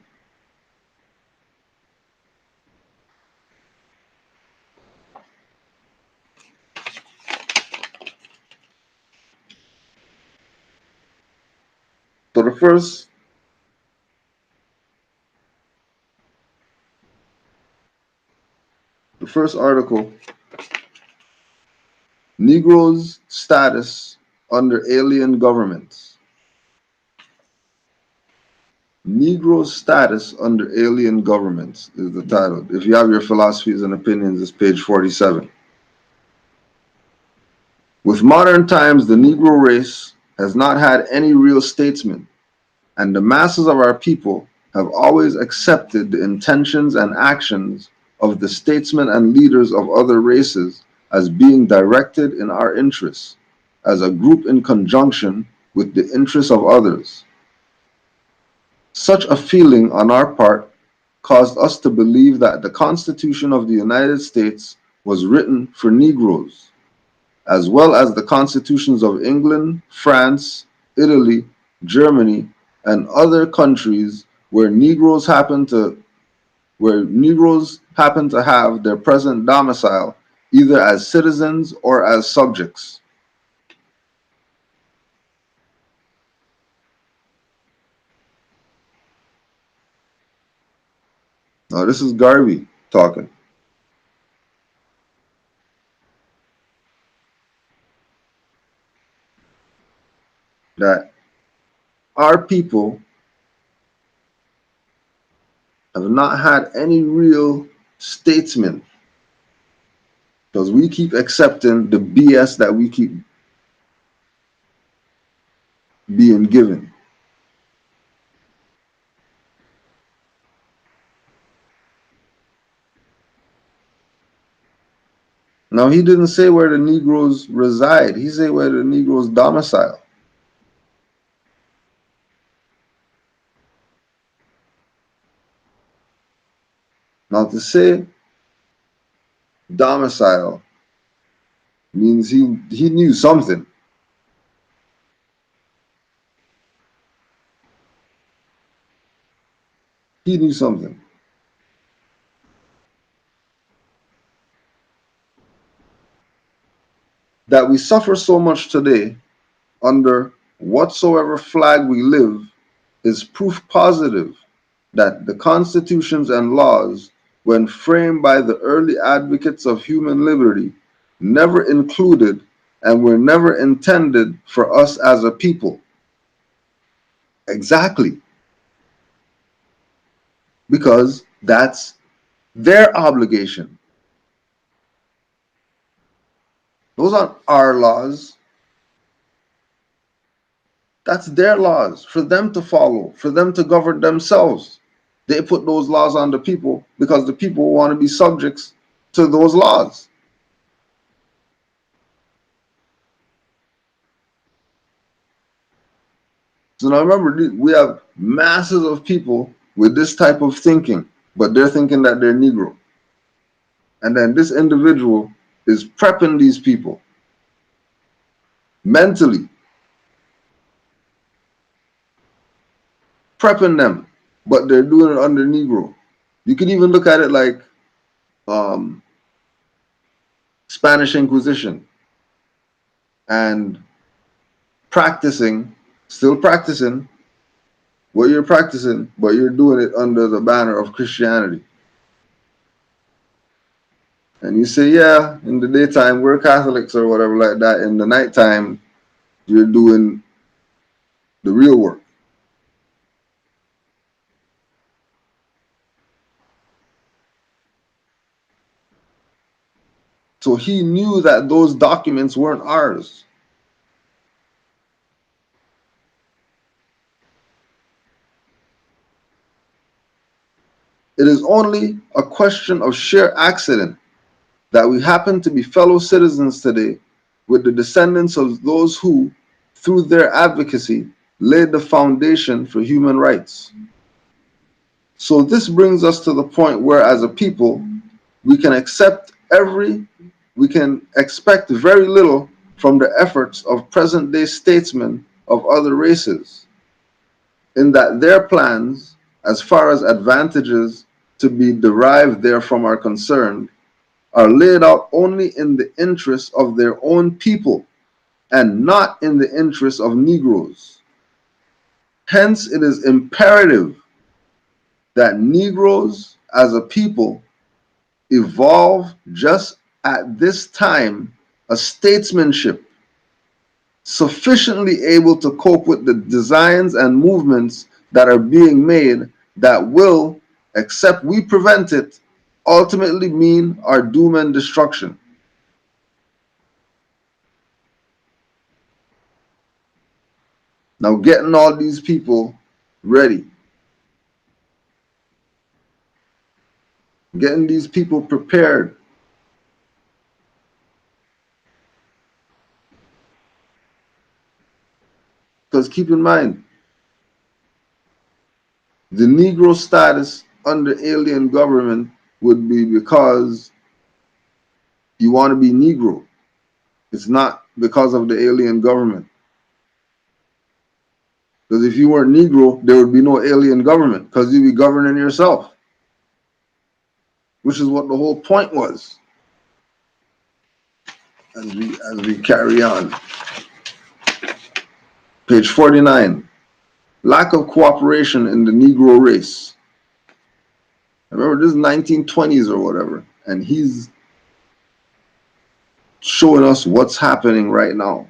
So the first article, Negroes' status under alien governments. Negroes' status under alien governments is the title. If you have your philosophies and opinions, it's page 47. With modern times, the Negro race has not had any real statesmen, and the masses of our people have always accepted the intentions and actions of the statesmen and leaders of other races as being directed in our interests, as a group in conjunction with the interests of others. Such a feeling on our part caused us to believe that the Constitution of the United States was written for Negroes, as well as the constitutions of England, France, Italy, Germany, and other countries where Negroes happen to have their present domicile, either as citizens or as subjects. Now, this is Garvey talking. That our people have not had any real statesmen because we keep accepting the BS that we keep being given. Now, he didn't say where the Negroes reside. He said where the Negroes domicile. Now, to say domicile means he knew something. He knew something. That we suffer so much today under whatsoever flag we live is proof positive that the constitutions and laws, when framed by the early advocates of human liberty, never included and were never intended for us as a people. Exactly. Because that's their obligation. Those aren't our laws. That's their laws for them to follow, for them to govern themselves. They put those laws on the people because the people want to be subjects to those laws. So now remember, we have masses of people with this type of thinking, but they're thinking that they're Negro. And then this individual is prepping these people mentally, prepping them, but they're doing it under Negro. You can even look at it like um, Spanish Inquisition and practicing, still practicing what you're practicing, but you're doing it under the banner of Christianity. And you say, yeah, in the daytime we're Catholics or whatever like that. In the nighttime, you're doing the real work. So he knew that those documents weren't ours. It is only a question of sheer accident that we happen to be fellow citizens today with the descendants of those who, through their advocacy, laid the foundation for human rights. So this brings us to the point where, as a people, we can we can expect very little from the efforts of present-day statesmen of other races, in that their plans, as far as advantages to be derived therefrom are concerned, are laid out only in the interests of their own people and not in the interests of Negroes. Hence, it is imperative that Negroes as a people evolve just at this time a statesmanship sufficiently able to cope with the designs and movements that are being made that will, except we prevent it, ultimately mean our doom and destruction. Now, getting all these people ready, getting these people prepared, because keep in mind, the Negro status under alien government would be because you want to be Negro. It's not because of the alien government. Because if you weren't Negro, there would be no alien government because you'd be governing yourself, which is what the whole point was. As we carry on. Page 49. Lack of cooperation in the Negro race. Remember, this is 1920s or whatever, and he's showing us what's happening right now.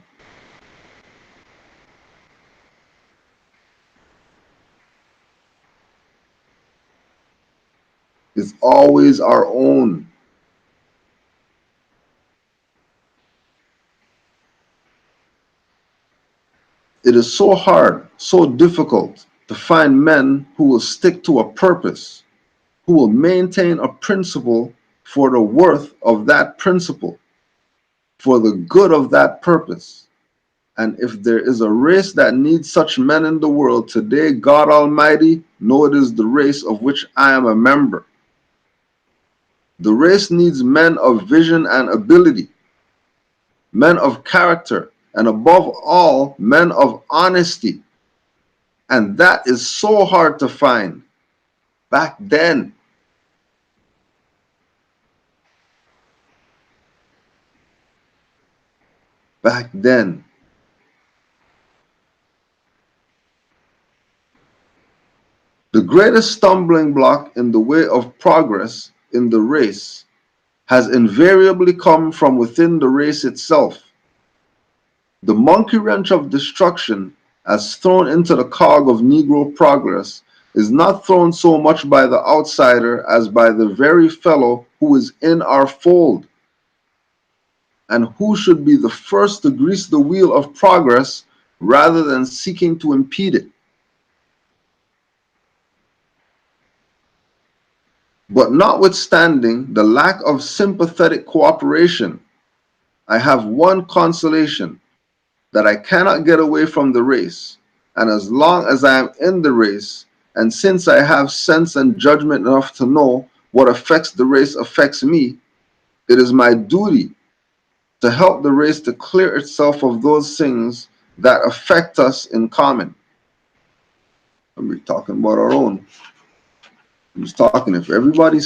It's always our own. It is so hard, so difficult to find men who will stick to a purpose, who will maintain a principle for the worth of that principle, for the good of that purpose. And if there is a race that needs such men in the world today, God Almighty, know it is the race of which I am a member. The race needs men of vision and ability, men of character, and above all, men of honesty. And that is so hard to find back then. back then. The greatest stumbling block in the way of progress in the race has invariably come from within the race itself. The monkey wrench of destruction, as thrown into the cog of Negro progress, is not thrown so much by the outsider as by the very fellow who is in our fold, and who should be the first to grease the wheel of progress rather than seeking to impede it. But notwithstanding the lack of sympathetic cooperation, I have one consolation, that I cannot get away from the race. And as long as I am in the race, and since I have sense and judgment enough to know what affects the race affects me, it is my duty to help the race to clear itself of those things that affect us in common. And we're talking about our own. I'm just talking, if everybody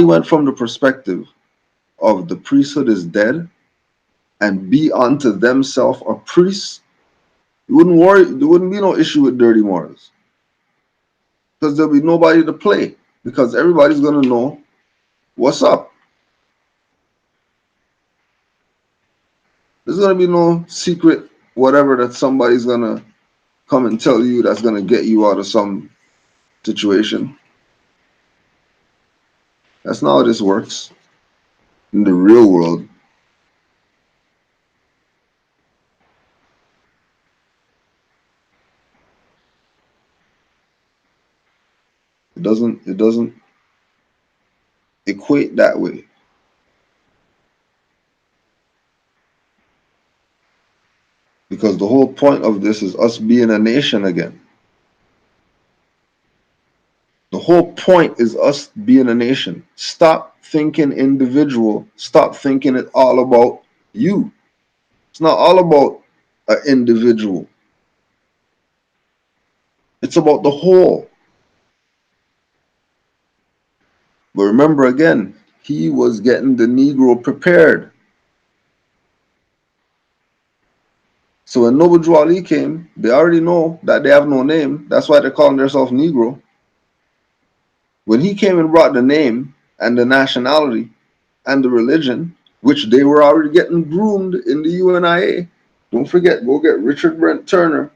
went from the perspective of the priesthood is dead and be unto themselves a priest, you wouldn't worry, there wouldn't be no issue with dirty morals. Because there'll be nobody to play. Because everybody's gonna know what's up. There's gonna be no secret whatever that somebody's gonna come and tell you that's gonna get you out of some situation. That's not how this works in the real world. It doesn't equate that way. Because the whole point of this is us being a nation again. The whole point is us being a nation. Stop thinking individual. Stop thinking it all about you. It's not all about an individual. It's about the whole. But remember again, he was getting the Negro prepared. So when Noble Drew Ali came, they already know that they have no name. That's why they're calling themselves Negro. When he came and brought the name and the nationality and the religion, which they were already getting groomed in the UNIA. Don't forget, go get Richard Brent Turner,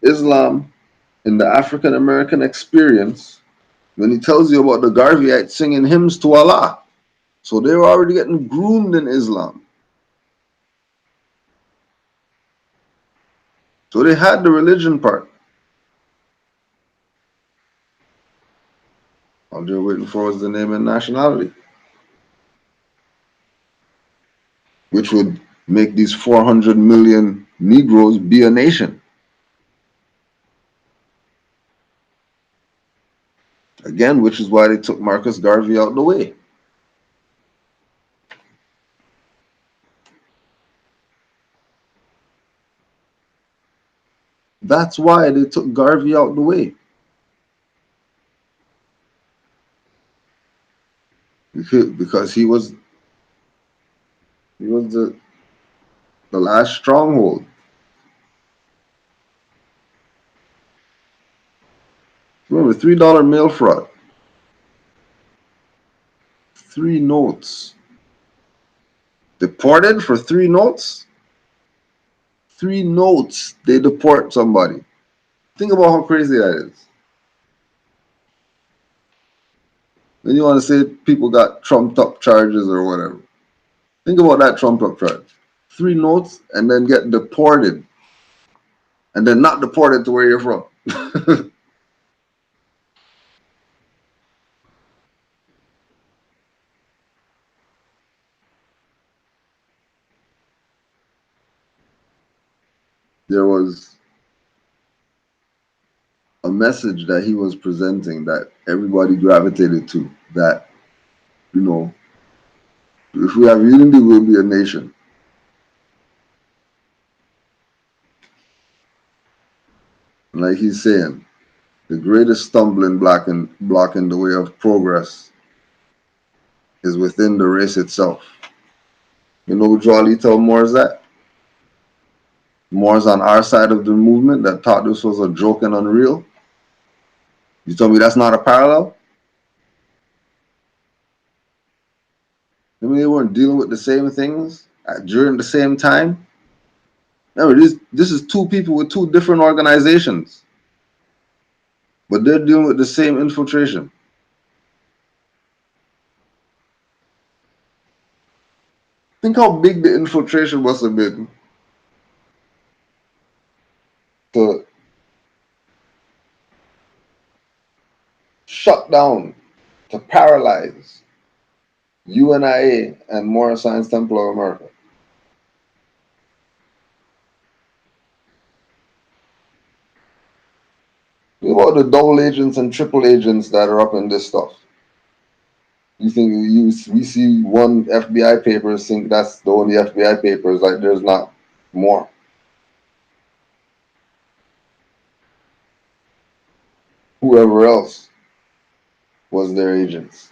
Islam in the African American Experience, when he tells you about the Garveyites singing hymns to Allah. So they were already getting groomed in Islam. So they had the religion part. All they're waiting for was the name and nationality, which would make these 400 million Negroes be a nation. Again, which is why they took Marcus Garvey out the way. That's why they took Garvey out the way. Because he was the last stronghold. Remember, $3 mail fraud. 3 notes. Deported for 3 notes? 3 notes, they deport somebody. Think about how crazy that is. Then you want to say people got trumped up charges or whatever. Think about that trumped up charge. 3 notes and then get deported. And then not deported to where you're from. There was a message that he was presenting that everybody gravitated to, that, you know, if we have unity, we'll be a nation. And like he's saying, the greatest stumbling block in the way of progress is within the race itself. You know who Jolly tell Moors that? Moors on our side of the movement that thought this was a joke and unreal. You tell me that's not a parallel? I mean, they weren't dealing with the same things during the same time. Remember, this is two people with two different organizations, but they're dealing with the same infiltration. Think how big the infiltration must have been to shut down, to paralyze UNIA and Moorish Science Temple of America. Think about the double agents and triple agents that are up in this stuff. You think we see one FBI paper, think that's the only FBI papers, like there's not more. Whoever else was their agents.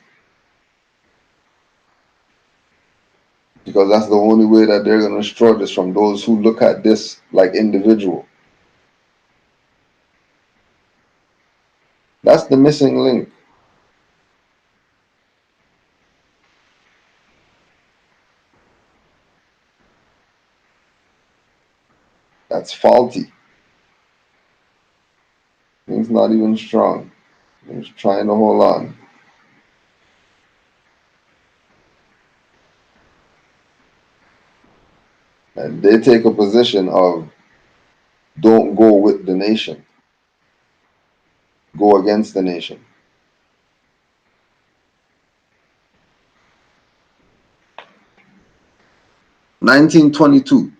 Because that's the only way that they're going to destroy this from those who look at this like individual. That's the missing link. That's faulty. It's not even strong. It's trying to hold on. And they take a position of don't go with the nation, go against the nation. 1922,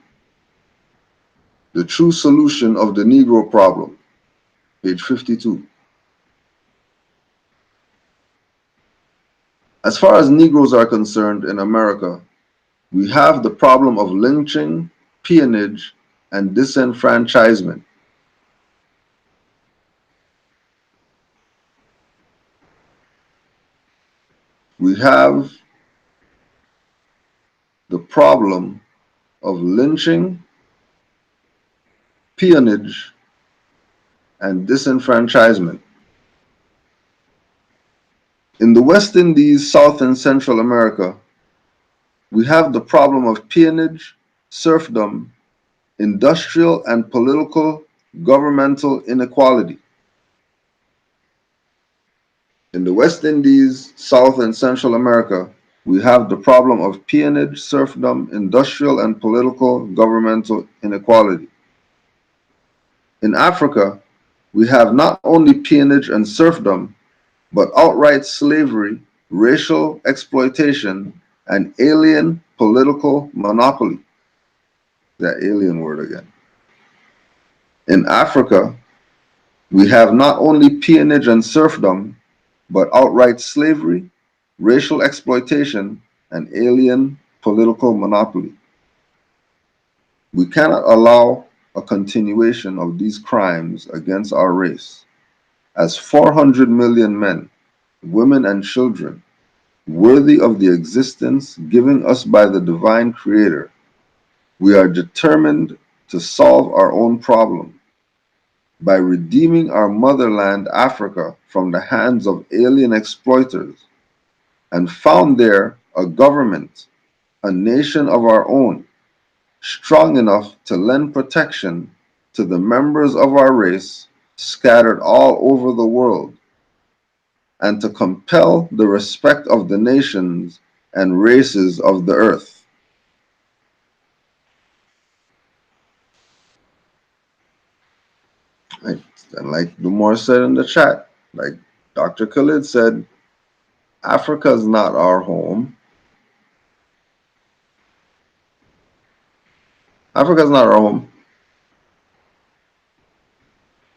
The True Solution of the Negro Problem, page 52. As far as Negroes are concerned in America, we have the problem of lynching, peonage, and disenfranchisement. We have the problem of lynching, peonage, and disenfranchisement. In the West Indies, South and Central America, we have the problem of peonage, serfdom, industrial and political governmental inequality. In the West Indies, South and Central America, we have the problem of peonage, serfdom, industrial and political governmental inequality. In Africa, we have not only peonage and serfdom, but outright slavery, racial exploitation, and alien political monopoly. That alien word again. In Africa, we have not only peonage and serfdom, but outright slavery, racial exploitation, and alien political monopoly. We cannot allow a continuation of these crimes against our race, as 400 million men, women, and children, worthy of the existence given us by the divine creator, we are determined to solve our own problem by redeeming our motherland Africa from the hands of alien exploiters and found there a government, a nation of our own, strong enough to lend protection to the members of our race scattered all over the world, and to compel the respect of the nations and races of the earth. Like the more said in the chat, like Dr. Khalid said, Africa is not our home. Africa is not our home.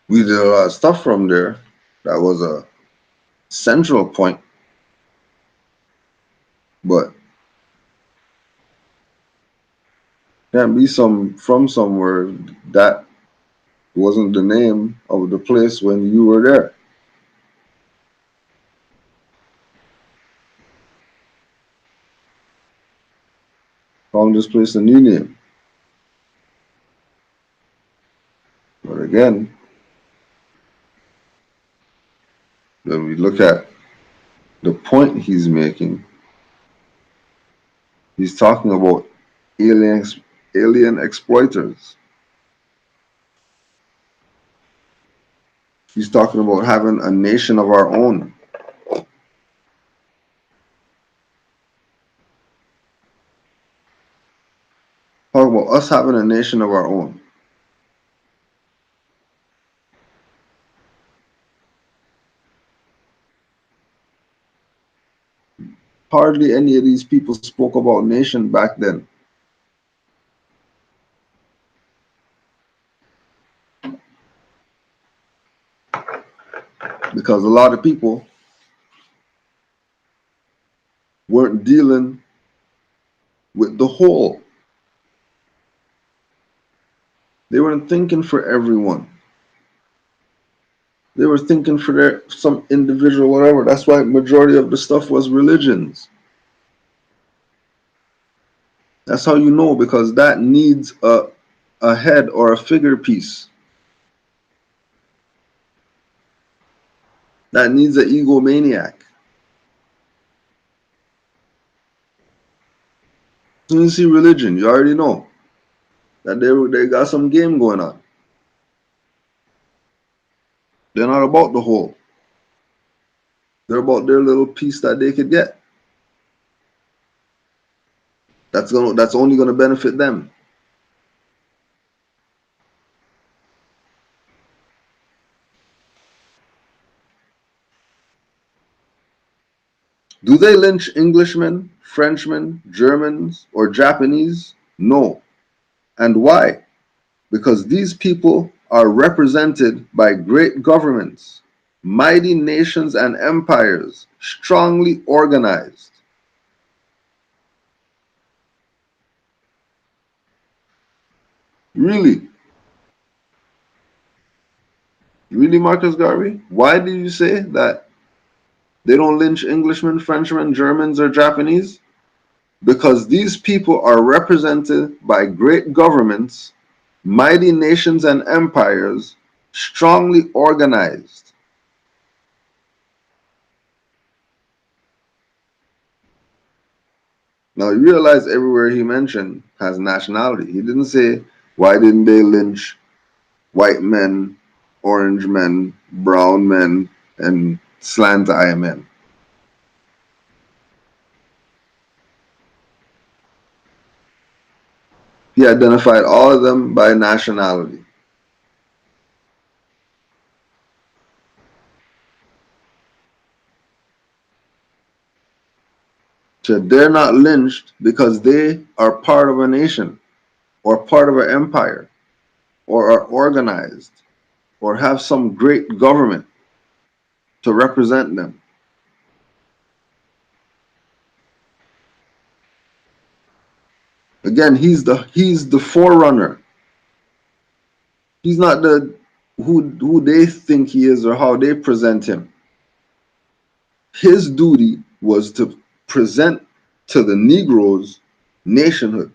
We did a lot of stuff from there. That was a central point, but can't be some from somewhere that wasn't the name of the place when you were there. Found this place a new name. But again, when we look at the point he's making, he's talking about alien exploiters. He's talking about having a nation of our own. Talking about us having a nation of our own. Hardly any of these people spoke about nation back then. Because a lot of people weren't dealing with the whole. They weren't thinking for everyone. They were thinking for some individual whatever. That's why majority of the stuff was religions. That's how you know, because that needs a head or a figure piece. That needs an egomaniac. As soon as you see religion, you already know that they got some game going on. They're not about the whole. They're about their little piece that they could get. That's only gonna benefit them. Do they lynch Englishmen, Frenchmen, Germans, or Japanese? No. And why? Because these people are represented by great governments, mighty nations and empires, strongly organized. Really? Really, Marcus Garvey? Why do you say that they don't lynch Englishmen, Frenchmen, Germans, or Japanese? Because these people are represented by great governments, mighty nations and empires, strongly organized. Now you realize everywhere he mentioned has nationality. He didn't say, why didn't they lynch white men, orange men, brown men, and slant eye men? He identified all of them by nationality. So they're not lynched because they are part of a nation or part of an empire or are organized or have some great government to represent them. Again, he's the forerunner. He's not the who they think he is or how they present him. His duty was to present to the Negroes nationhood.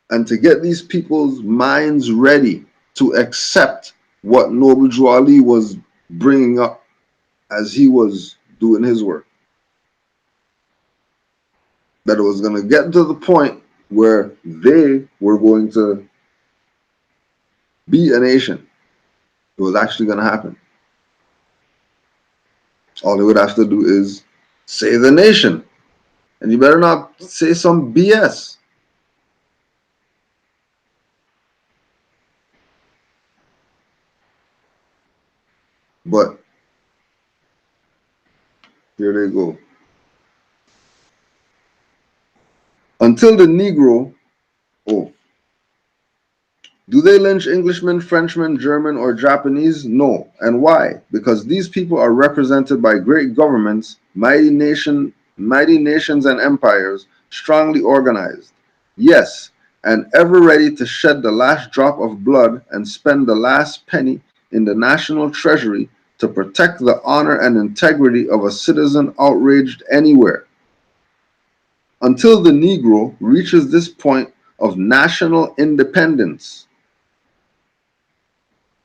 And to get these people's minds ready to accept what Noble Drew Ali was bringing up as he was doing his work. That it was going to get to the point where they were going to be a nation. It was actually going to happen. All they would have to do is say the nation. And you better not say some BS. But here they go. Until the Negro, oh, do they lynch Englishmen, Frenchmen, German, or Japanese? No. And why? Because these people are represented by great governments, mighty nations and empires, strongly organized. Yes, and ever ready to shed the last drop of blood and spend the last penny in the national treasury to protect the honor and integrity of a citizen outraged anywhere. Until the Negro reaches this point of national independence,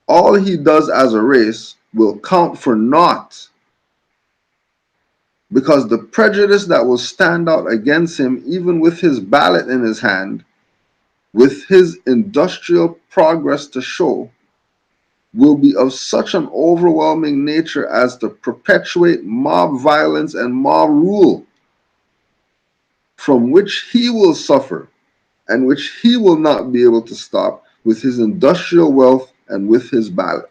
all he does as a race will count for naught, because the prejudice that will stand out against him, even with his ballot in his hand, with his industrial progress to show, will be of such an overwhelming nature as to perpetuate mob violence and mob rule, from which he will suffer and which he will not be able to stop with his industrial wealth and with his ballot.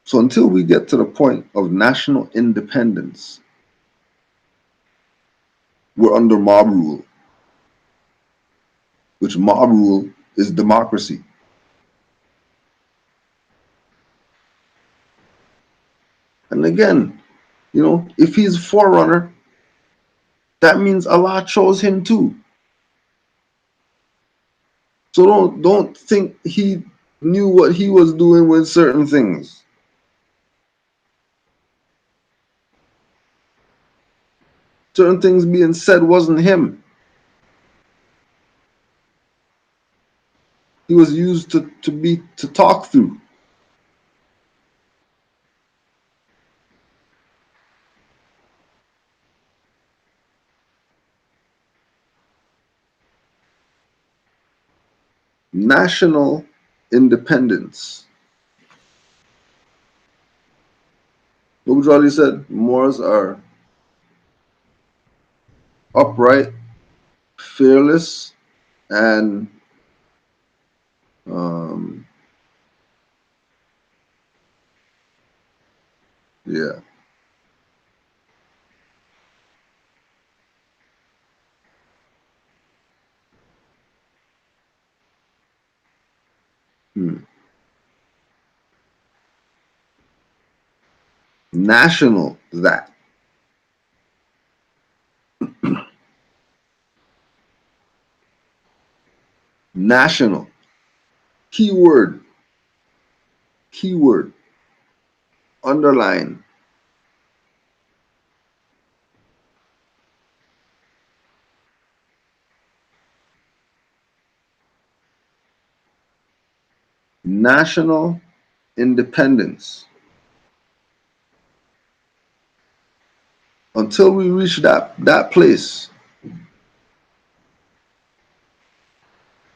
So until we get to the point of national independence, we're under mob rule, which mob rule is democracy. And again, if he's forerunner, that means Allah chose him too. So don't think he knew what he was doing with certain things. Certain things being said wasn't him. He was used to talk through. National independence. What Bujali said, Moors are upright, fearless, and yeah. National that. National. Keyword. Keyword. Underline. National independence. Until we reach that place,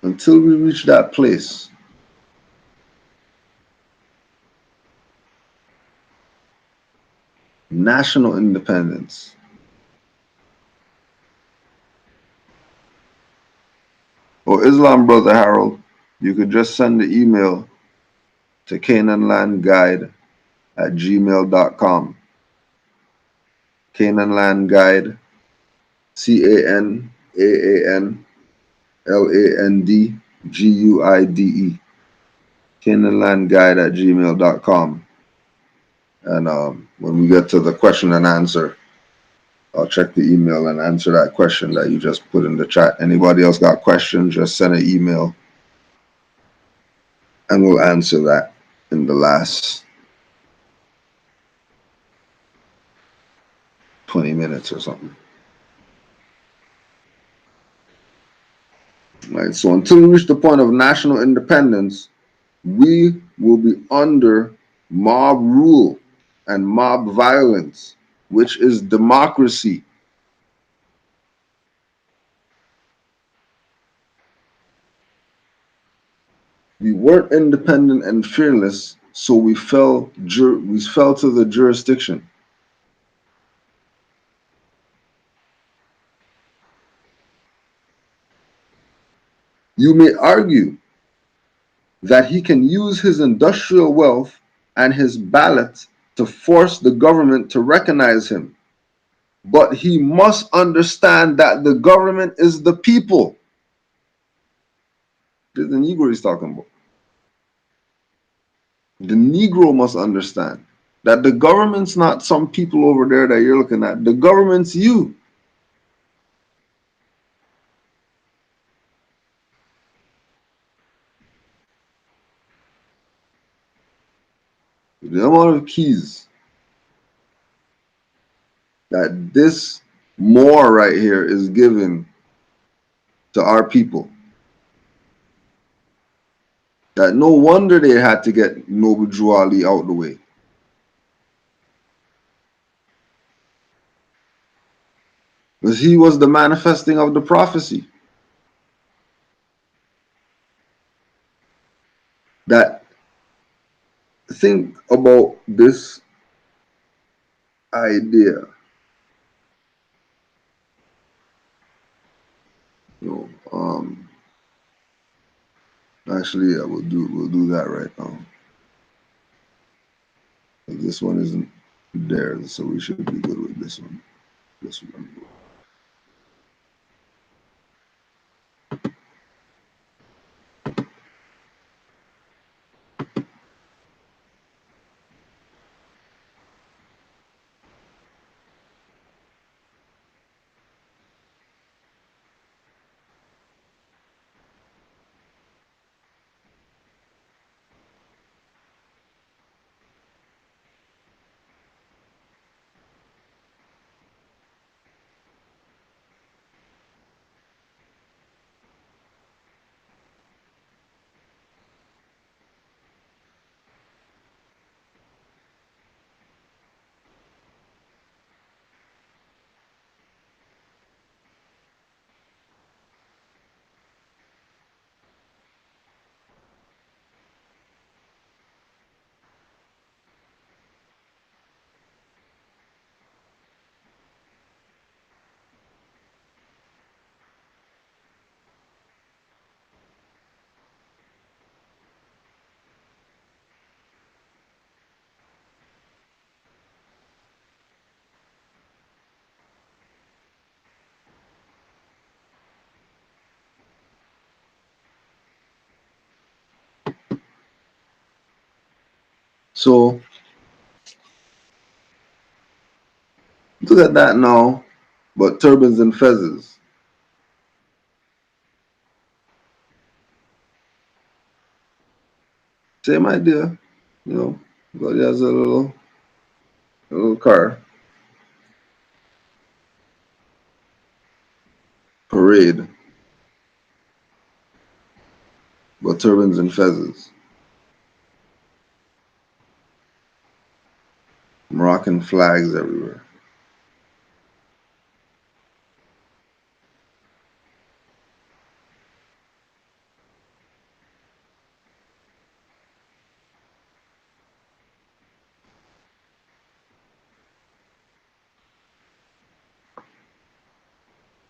until we reach that place, national independence. Or Islam Brother Harold, you could just send the email to canaanlandguide@gmail.com. Canaanlandguide, CANAANLANDGUIDE. Canaanlandguide@gmail.com. And when we get to the question and answer, I'll check the email and answer that question that you just put in the chat. Anybody else got questions, just send an email and we'll answer that in the last 20 minutes or something. Right. So until we reach the point of national independence, we will be under mob rule and mob violence, which is democracy. We weren't independent and fearless, so we fell to the jurisdiction. You may argue that he can use his industrial wealth and his ballot to force the government to recognize him. But he must understand that the government is the people. This is the Negro he's talking about. The Negro must understand that the government's not some people over there that you're looking at. The government's you. amount of keys that this Moor right here is given to our people, that no wonder they had to get Noble Drew Ali out the way. Because he was the manifesting of the prophecy. That think about this idea. You know, actually, yeah, we'll do that right now. This one isn't there, so we should be good with this one. This one. So look at that now, but turbans and feathers. Same idea, you know, but he has a little car parade, but turbans and feathers. Moroccan flags everywhere.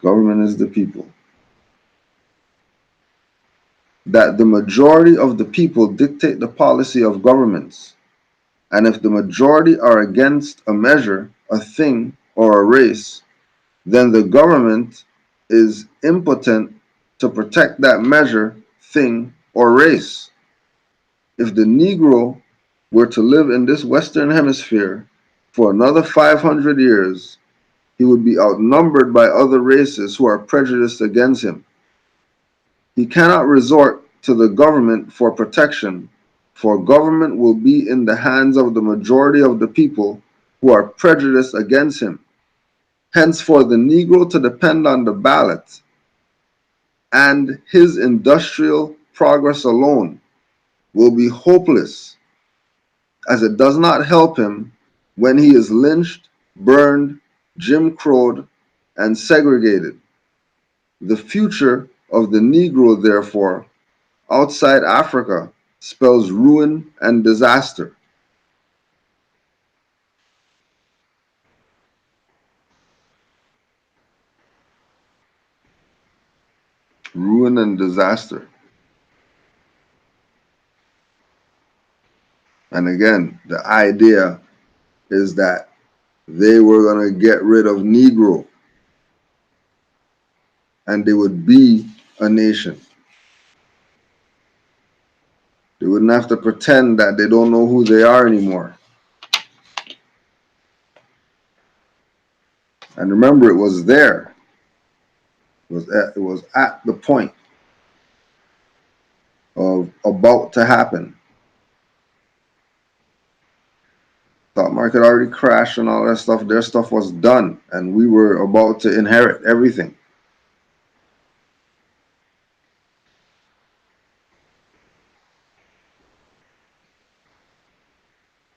Government is the people. That the majority of the people dictate the policy of governments, and if the majority are against a measure, a thing, or a race, then the government is impotent to protect that measure, thing, or race. If the Negro were to live in this Western Hemisphere for another 500 years, he would be outnumbered by other races who are prejudiced against him. He cannot resort to the government for protection, for government will be in the hands of the majority of the people who are prejudiced against him. Hence, for the Negro to depend on the ballot and his industrial progress alone will be hopeless, as it does not help him when he is lynched, burned, Jim Crowed, and segregated. The future of the Negro, therefore, outside Africa, spells ruin and disaster. Ruin and disaster. And again, the idea is that they were going to get rid of Negro and they would be a nation. They wouldn't have to pretend that they don't know who they are anymore. And remember, it was there. It was at the point of about to happen. Stock market already crashed and all that stuff. Their stuff was done, and we were about to inherit everything.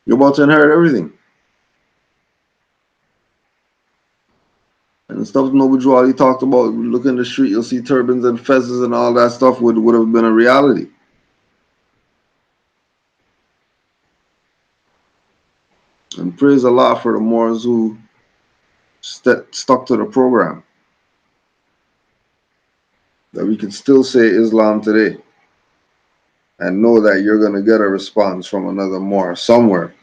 You're about to inherit everything. And the stuff Noble Drew Ali talked about, look in the street, you'll see turbans and fezzes and all that stuff would have been a reality. And praise Allah for the Moors who stuck to the program. That we can still say Islam today and know that you're going to get a response from another Moor somewhere.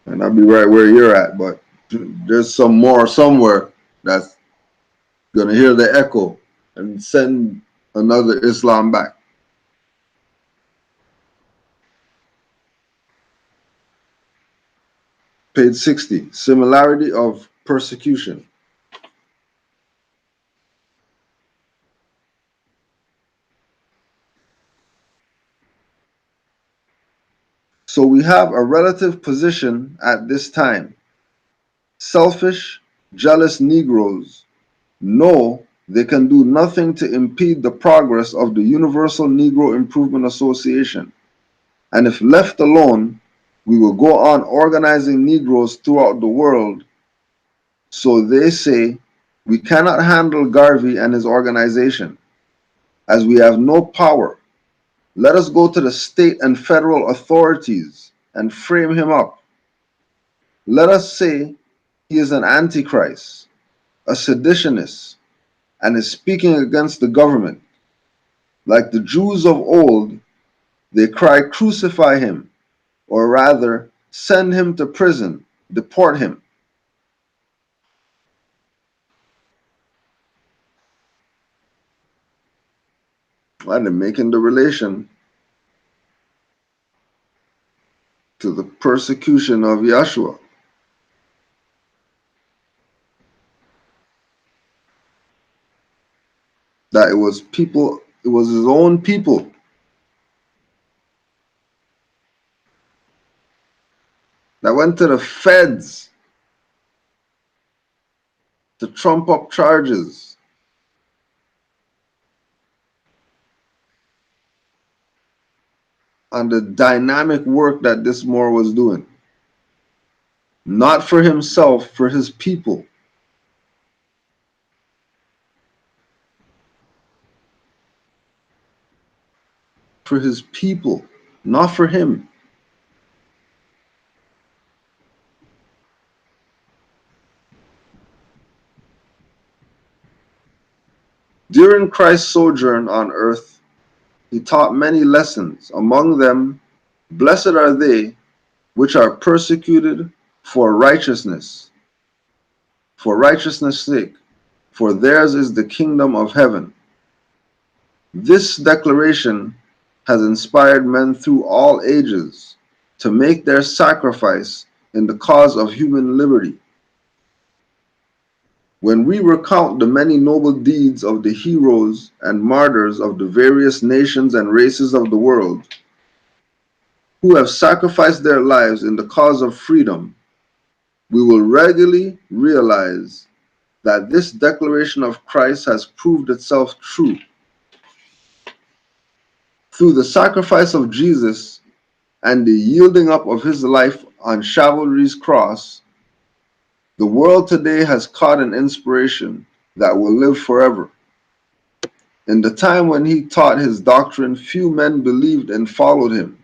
And I'll be right where you're at, but there's some Moor somewhere that's going to hear the echo and send another Islam back. Page 60, similarity of persecution. So we have a relative position at this time. Selfish, jealous Negroes know they can do nothing to impede the progress of the Universal Negro Improvement Association. And if left alone, we will go on organizing Negroes throughout the world. So they say, we cannot handle Garvey and his organization, as we have no power. Let us go to the state and federal authorities and frame him up. Let us say he is an antichrist, a seditionist, and is speaking against the government. Like the Jews of old, they cry, crucify him, or rather, send him to prison, deport him. And they're making the relation to the persecution of Yeshua. That it was people, it was his own people that went to the feds to trump up charges. On the dynamic work that this Moor was doing. Not for himself, for his people. For his people, not for him. During Christ's sojourn on earth, he taught many lessons. Among them, blessed are they which are persecuted for righteousness' sake, for theirs is the kingdom of heaven. This declaration has inspired men through all ages to make their sacrifice in the cause of human liberty. When we recount the many noble deeds of the heroes and martyrs of the various nations and races of the world, who have sacrificed their lives in the cause of freedom, we will regularly realize that this declaration of Christ has proved itself true. Through the sacrifice of Jesus and the yielding up of his life on chivalry's cross, the world today has caught an inspiration that will live forever. In the time when he taught his doctrine, few men believed and followed him.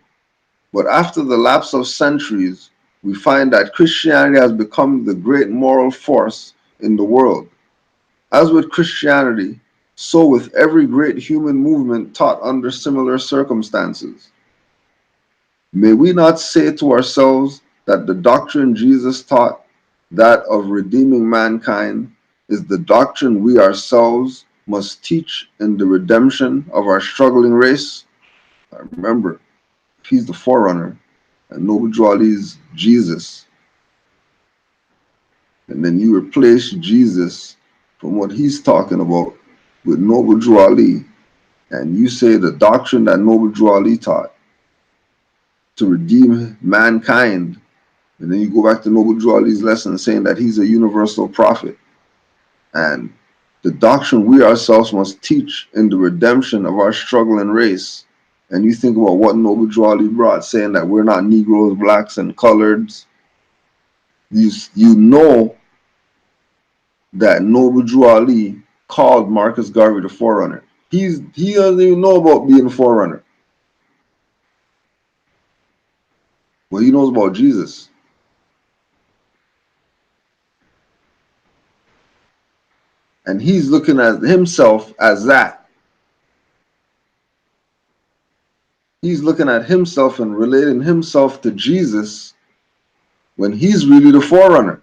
But after the lapse of centuries, we find that Christianity has become the great moral force in the world. As with Christianity, so with every great human movement taught under similar circumstances. May we not say to ourselves that the doctrine Jesus taught, that of redeeming mankind, is the doctrine we ourselves must teach in the redemption of our struggling race? Remember, he's the forerunner, and Noble Drew Ali's Jesus. And then you replace Jesus from what he's talking about with Noble Drew Ali, and you say the doctrine that Noble Drew Ali taught to redeem mankind And then you go back to Noble Drew Ali's lesson saying that he's a universal prophet. And the doctrine we ourselves must teach in the redemption of our struggling race. And you think about what Noble Drew Ali brought, saying that we're not Negroes, blacks, and coloreds. You know that Noble Drew Ali called Marcus Garvey the Forerunner. He doesn't even know about being a Forerunner. Well, he knows about Jesus. And he's looking at himself as that. He's looking at himself and relating himself to Jesus when he's really the Forerunner.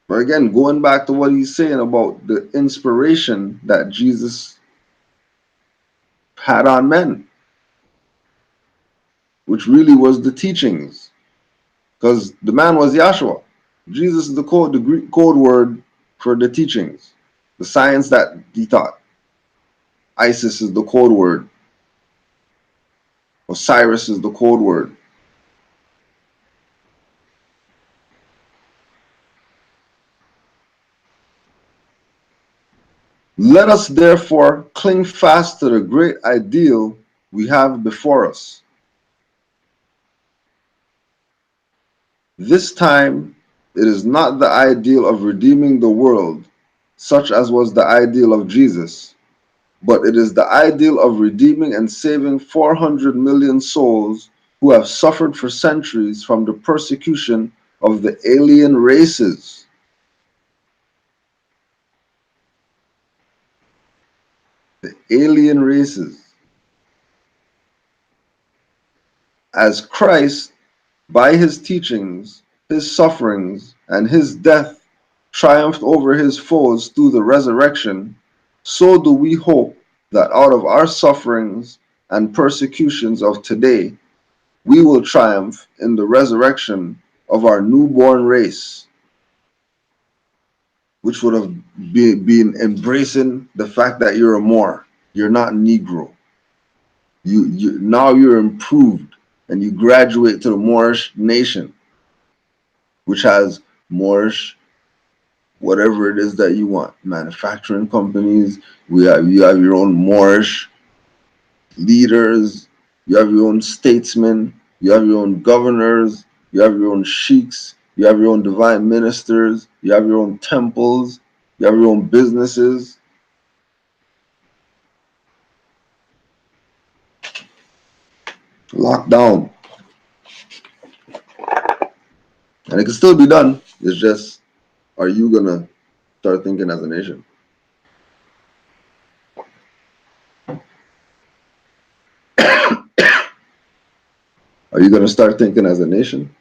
But again, going back to what he's saying about the inspiration that Jesus had on men, which really was the teachings. Because the man was Yahshua. Jesus is the Greek code word for the teachings, the science that he taught. Isis is the code word. Osiris is the code word. Let us therefore cling fast to the great ideal we have before us. This time, it is not the ideal of redeeming the world, such as was the ideal of Jesus, but it is the ideal of redeeming and saving 400 million souls who have suffered for centuries from the persecution of the alien races. The alien races. As Christ, by his teachings, his sufferings, and his death, triumphed over his foes through the resurrection, so do we hope that out of our sufferings and persecutions of today, we will triumph in the resurrection of our newborn race, which would have been embracing the fact that you're a Moor, you're not Negro. Now you're improved and you graduate to the Moorish nation, which has Moorish whatever it is that you want. Manufacturing companies, you have your own Moorish leaders, you have your own statesmen, you have your own governors, you have your own sheiks, you have your own divine ministers, you have your own temples, you have your own businesses. Locked down. And it can still be done. It's just, are you gonna start thinking as a nation? Are you gonna start thinking as a nation?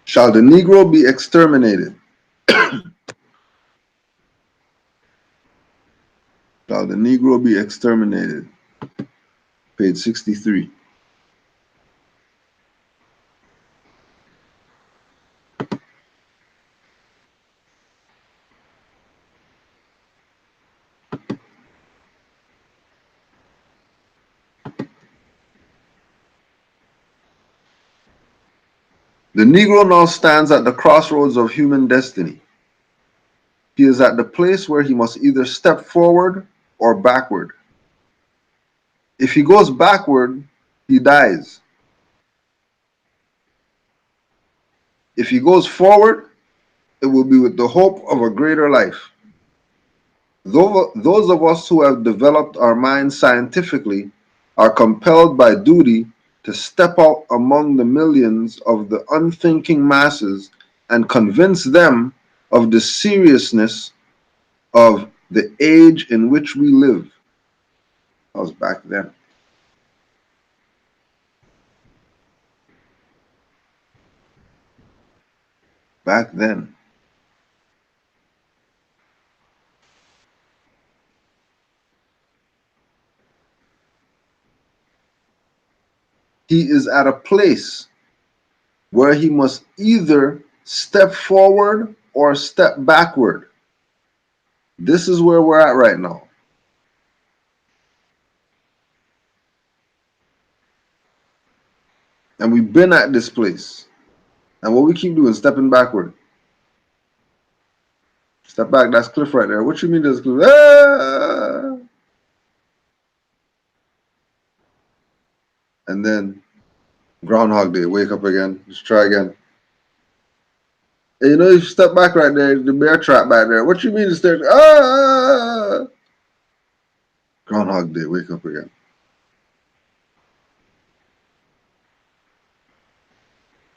Shall the Negro be exterminated? Shall the Negro be exterminated? Page 63. The Negro now stands at the crossroads of human destiny. He is at the place where he must either step forward or backward. If he goes backward, he dies. If he goes forward, it will be with the hope of a greater life. Those of us who have developed our minds scientifically are compelled by duty to step out among the millions of the unthinking masses and convince them of the seriousness of the age in which we live. That was back then. Back then. He is at a place where he must either step forward or step backward. This is where we're at right now. And we've been at this place. And what we keep doing, stepping backward. Step back, that's cliff right there. What you mean there's cliff? Ah! And then Groundhog Day, wake up again, just try again. And you know, if you step back right there, the bear trap back there. What you mean the stairs? Ah! Groundhog Day, wake up again.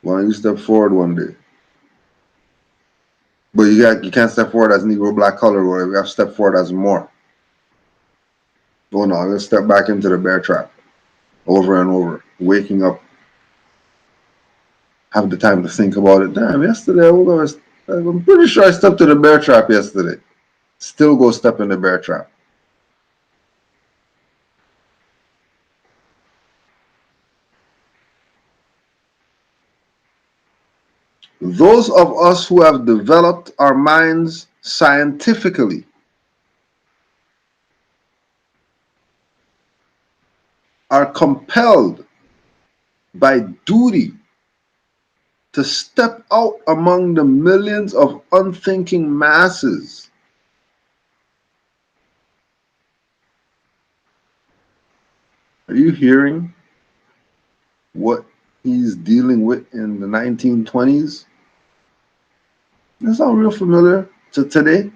Why don't you step forward one day? But you can't step forward as Negro black color, or you have to step forward as more. Oh no, I'm gonna step back into the bear trap over and over, waking up, have the time to think about it. Damn, yesterday I'm pretty sure I stepped to the bear trap yesterday. Still go step in the bear trap. Those of us who have developed our minds scientifically are compelled by duty to step out among the millions of unthinking masses. Are you hearing what he's dealing with in the 1920s? That sound real familiar to today.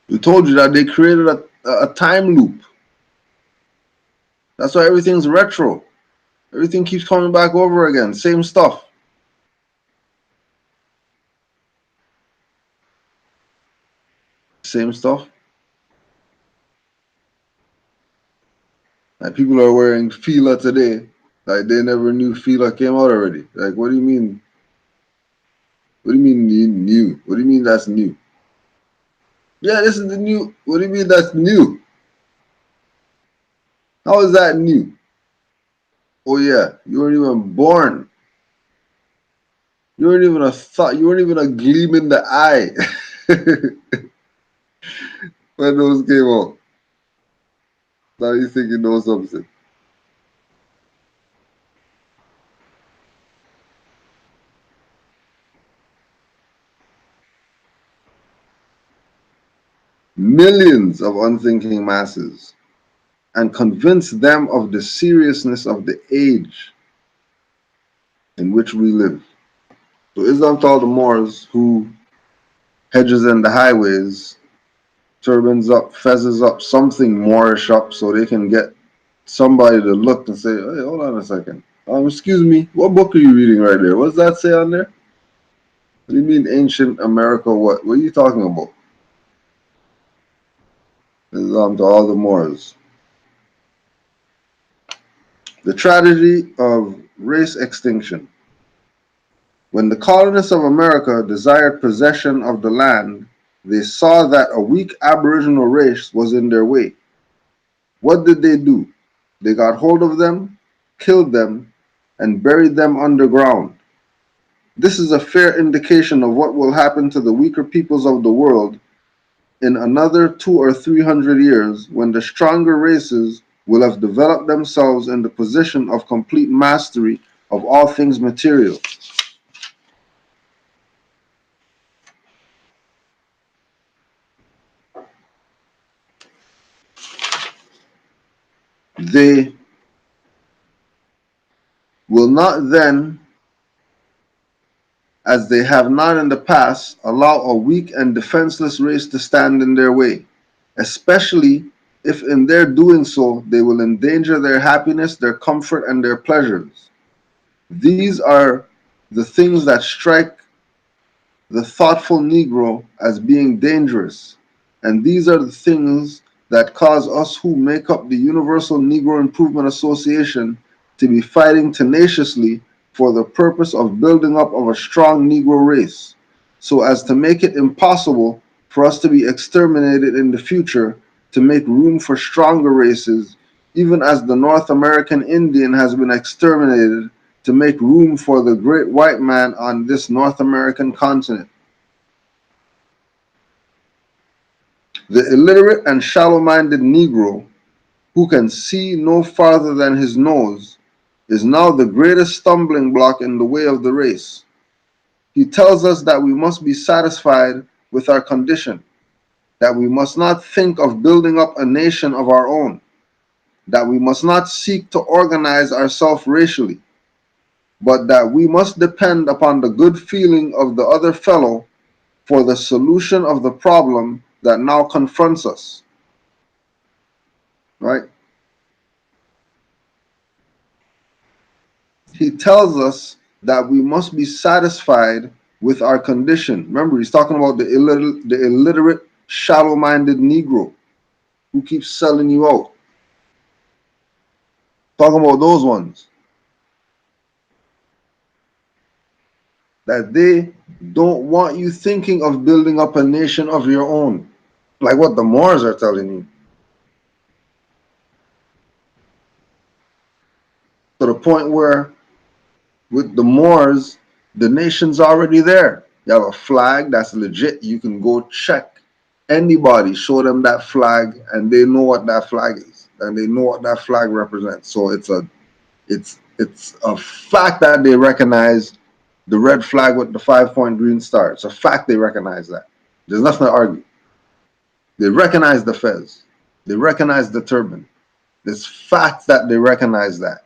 We told you that they created a time loop. That's why everything's retro. Everything keeps coming back over again. Same stuff. Same stuff. Like people are wearing Fila today. Like they never knew Fila came out already. Like what do you mean? What do you mean new? What do you mean that's new? Yeah, this is the new. What do you mean that's new? How is that new? Oh yeah, you weren't even born. You weren't even a thought. You weren't even a gleam in the eye when those came out. Now you think you know something. Millions of unthinking masses and convince them of the seriousness of the age in which we live. So Islam told the Moors who hedges in the highways, turbans up, fezzes up, something Moorish up so they can get somebody to look and say, hey, hold on a second. Excuse me, what book are you reading right there? What's that say on there? What do you mean ancient America? What are you talking about? Islam to all the Moors. The tragedy of race extinction. When the colonists of America desired possession of the land, they saw that a weak aboriginal race was in their way. What did they do? They got hold of them, killed them, and buried them underground. This is a fair indication of what will happen to the weaker peoples of the world in another 200 or 300 years when the stronger races will have developed themselves in the position of complete mastery of all things material. They will not then, as they have not in the past, allow a weak and defenseless race to stand in their way, especially if in their doing so they will endanger their happiness, their comfort, and their pleasures. These are the things that strike the thoughtful Negro as being dangerous, and these are the things that cause us who make up the Universal Negro Improvement Association to be fighting tenaciously for the purpose of building up of a strong Negro race, so as to make it impossible for us to be exterminated in the future, to make room for stronger races even as the North American Indian has been exterminated to make room for the great white man on this North American continent. The illiterate and shallow-minded Negro, who can see no farther than his nose, is now the greatest stumbling block in the way of the race. He tells us that we must be satisfied with our condition, that we must not think of building up a nation of our own, that we must not seek to organize ourselves racially, but that we must depend upon the good feeling of the other fellow for the solution of the problem that now confronts us. Right? He tells us that we must be satisfied with our condition. Remember, he's talking about the illiterate, shallow-minded Negro who keeps selling you out. Talking about those ones. That they don't want you thinking of building up a nation of your own. Like what the Moors are telling you. To the point where with the Moors, the nation's already there. You have a flag that's legit. You can go check anybody, show them that flag, and they know what that flag is, and they know what that flag represents. So it's a fact that they recognize the red flag with the 5-point green star. It's a fact they recognize that. There's nothing to argue. They recognize the fez. They recognize the turban. It's fact that they recognize that.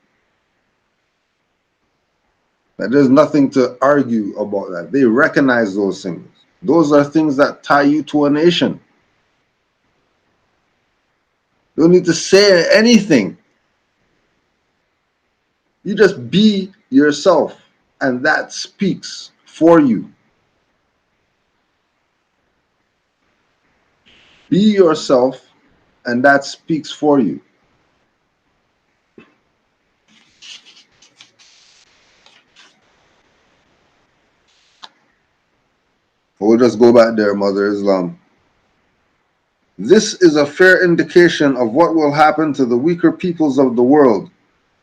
That there's nothing to argue about that. They recognize those things. Those are things that tie you to a nation. You don't need to say anything. You just be yourself, and that speaks for you. Be yourself, and that speaks for you. We'll just go back there, Mother Islam. This is a fair indication of what will happen to the weaker peoples of the world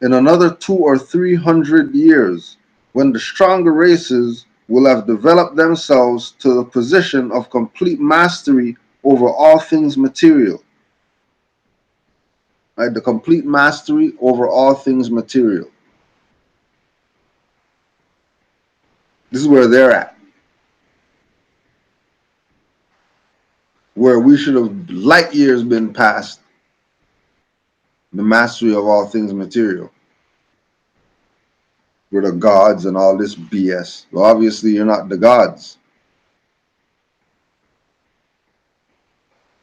in another 200 or 300 years, when the stronger races will have developed themselves to the position of complete mastery over all things material. Right? The complete mastery over all things material. This is where they're at. Where we should have light years been past the mastery of all things material. We're the gods and all this BS. Well, obviously, you're not the gods.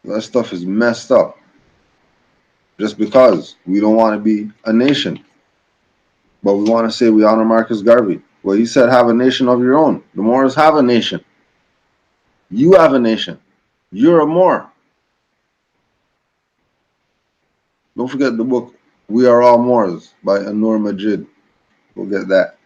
That stuff is messed up. Just because we don't want to be a nation. But we want to say we honor Marcus Garvey. Well, he said have a nation of your own. The Moors have a nation. You have a nation. You're a Moor. Don't forget the book We Are All Moors by Anur Majid. Go get that.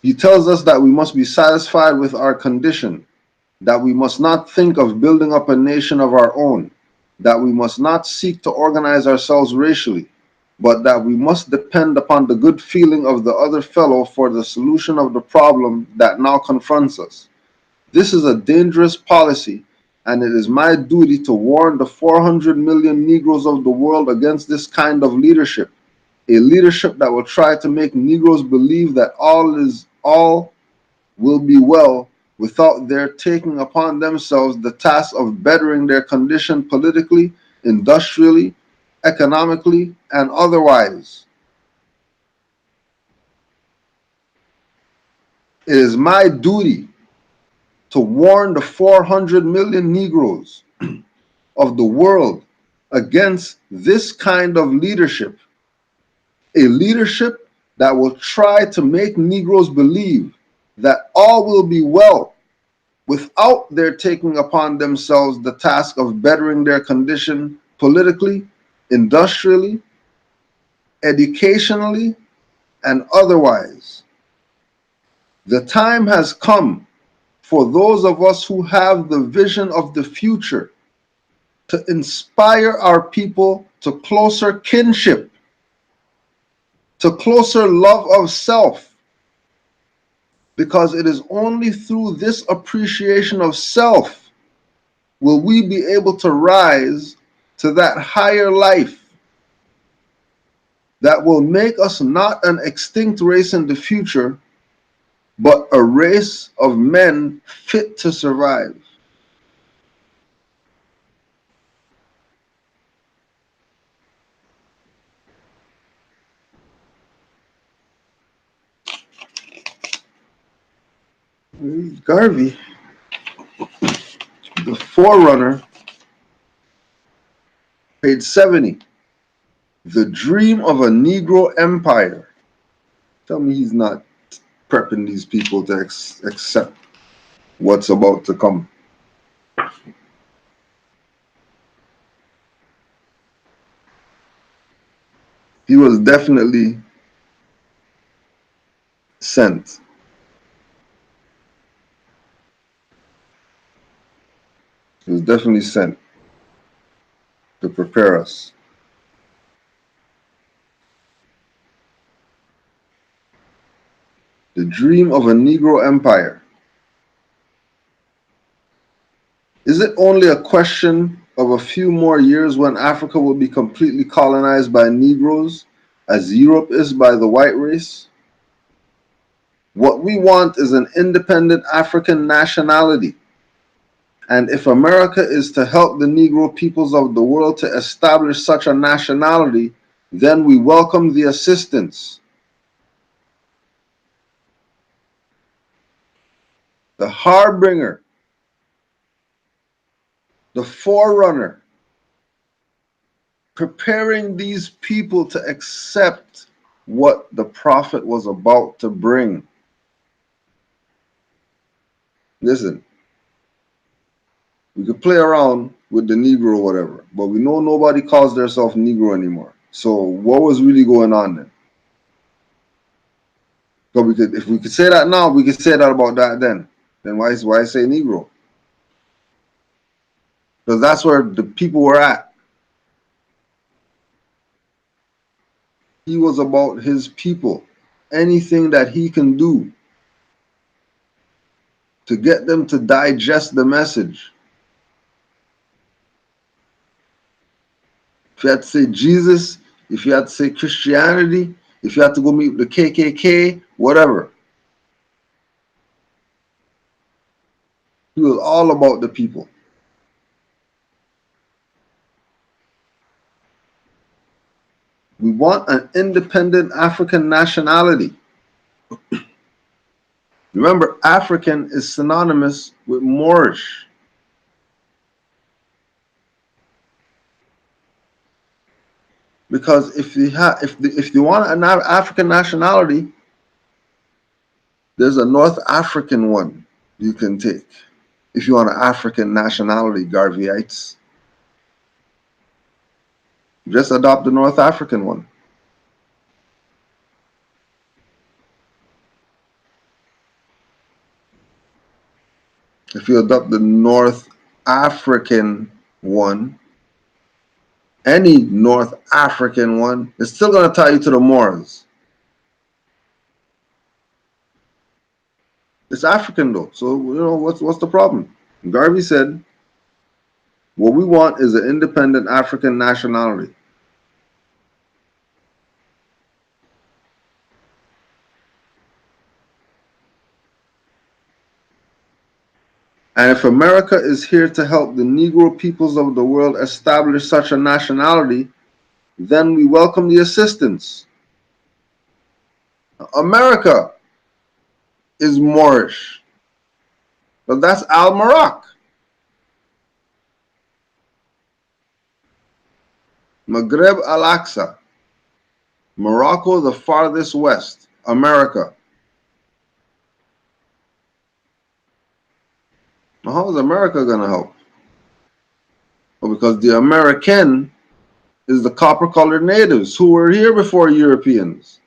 He tells us that we must be satisfied with our condition, that we must not think of building up a nation of our own, that we must not seek to organize ourselves racially, but that we must depend upon the good feeling of the other fellow for the solution of the problem that now confronts us. This is a dangerous policy, and it is my duty to warn the 400 million Negroes of the world against this kind of leadership, a leadership that will try to make Negroes believe that all will be well without their taking upon themselves the task of bettering their condition politically, industrially, economically, and otherwise. It is my duty to warn the 400 million Negroes of the world against this kind of leadership, a leadership that will try to make Negroes believe that all will be well without their taking upon themselves the task of bettering their condition politically, industrially, educationally, and otherwise. The time has come for those of us who have the vision of the future to inspire our people to closer kinship, to closer love of self, because it is only through this appreciation of self will we be able to rise to that higher life that will make us not an extinct race in the future, but a race of men fit to survive. Garvey, the Forerunner, page 70. The dream of a Negro empire. Tell me he's not prepping these people to accept what's about to come. He was definitely sent. He was definitely sent to prepare us. The dream of a Negro empire. Is it only a question of a few more years when Africa will be completely colonized by Negroes, as Europe is by the white race? What we want is an independent African nationality. And if America is to help the Negro peoples of the world to establish such a nationality, then we welcome the assistance. The harbinger, the forerunner, preparing these people to accept what the prophet was about to bring. Listen, we could play around with the Negro or whatever, but we know nobody calls themselves Negro anymore. So what was really going on then? So if we could say that now, we could say that about that then. Then why say Negro? Because that's where the people were at. He was about his people. Anything that he can do to get them to digest the message. If you had to say Jesus, if you had to say Christianity, if you had to go meet the KKK, whatever. He was all about the people. We want an independent African nationality. Remember, African is synonymous with Moorish. Because if you want an African nationality, there's a North African one you can take. If you want an African nationality, Garveyites, just adopt the North African one. If you adopt the North African one, any North African one, it's still going to tie you to the Moors. It's African though, so what's the problem? Garvey said, what we want is an independent African nationality. And if America is here to help the Negro peoples of the world establish such a nationality, then we welcome the assistance. America is Moorish, but that's Al-Marak. Maghreb Al-Aqsa, Morocco, the farthest west, America. Now, how is America going to help? Well, because the American is the copper-colored natives who were here before Europeans.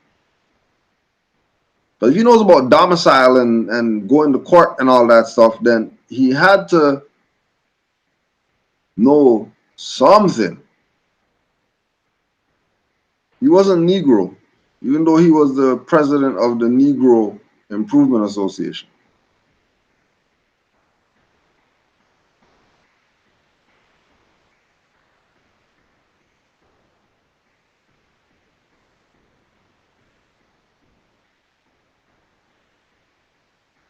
But if he knows about domicile and going to court and all that stuff, then he had to know something. He wasn't Negro, even though he was the president of the Negro Improvement Association.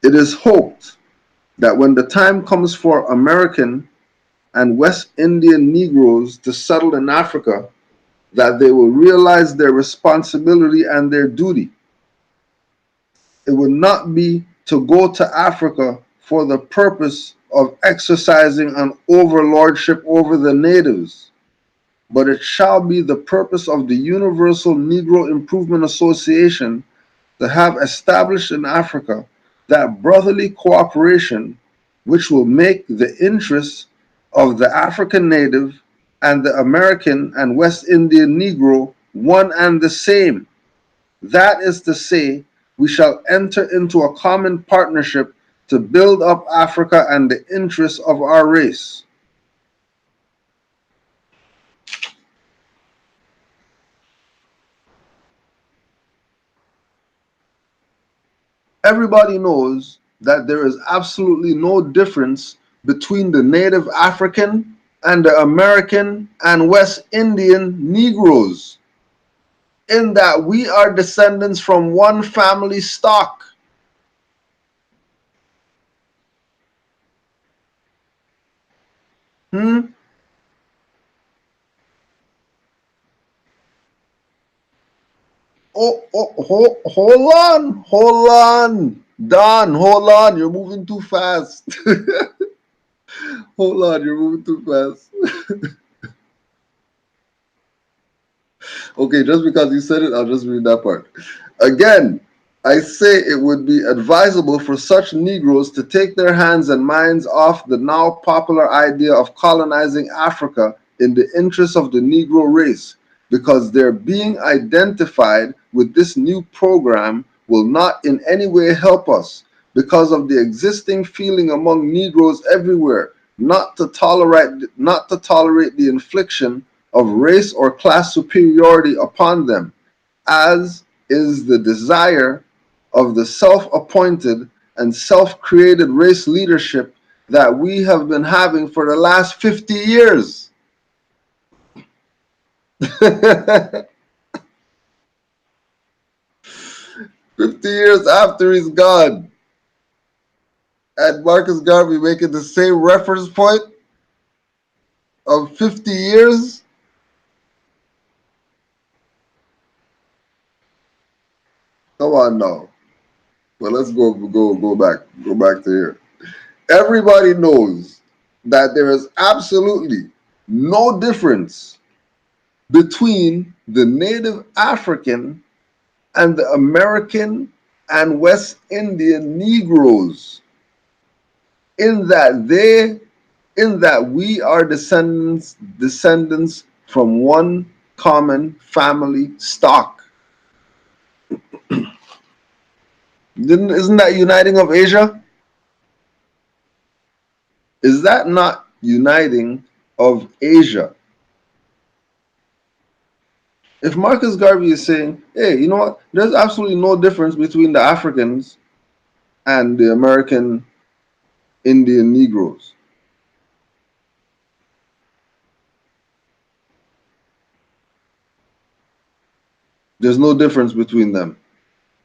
It is hoped that when the time comes for American and West Indian Negroes to settle in Africa, that they will realize their responsibility and their duty. It will not be to go to Africa for the purpose of exercising an overlordship over the natives, but it shall be the purpose of the Universal Negro Improvement Association to have established in Africa that brotherly cooperation which will make the interests of the African native and the American and West Indian Negro one and the same. That is to say, we shall enter into a common partnership to build up Africa and the interests of our race. Everybody knows that there is absolutely no difference between the native African and the American and West Indian Negroes, in that we are descendants from one family stock. Hmm? Hold on, Don, hold on, you're moving too fast. Hold on, you're moving too fast. Okay, just because you said it, I'll just read that part. Again, I say it would be advisable for such Negroes to take their hands and minds off the now popular idea of colonizing Africa in the interest of the Negro race, because their being identified with this new program will not in any way help us, because of the existing feeling among Negroes everywhere not to tolerate the infliction of race or class superiority upon them, as is the desire of the self-appointed and self-created race leadership that we have been having for the last 50 years. 50 years after he's gone. And Marcus Garvey making the same reference point of 50 years. Come on now. Well, let's go back to here. Everybody knows that there is absolutely no difference between the native African and the American and West Indian Negroes, in that we are descendants from one common family stock. Isn't that uniting of Asia? Is that not uniting of Asia? If Marcus Garvey is saying, hey, you know what? There's absolutely no difference between the Africans and the American Indian Negroes. There's no difference between them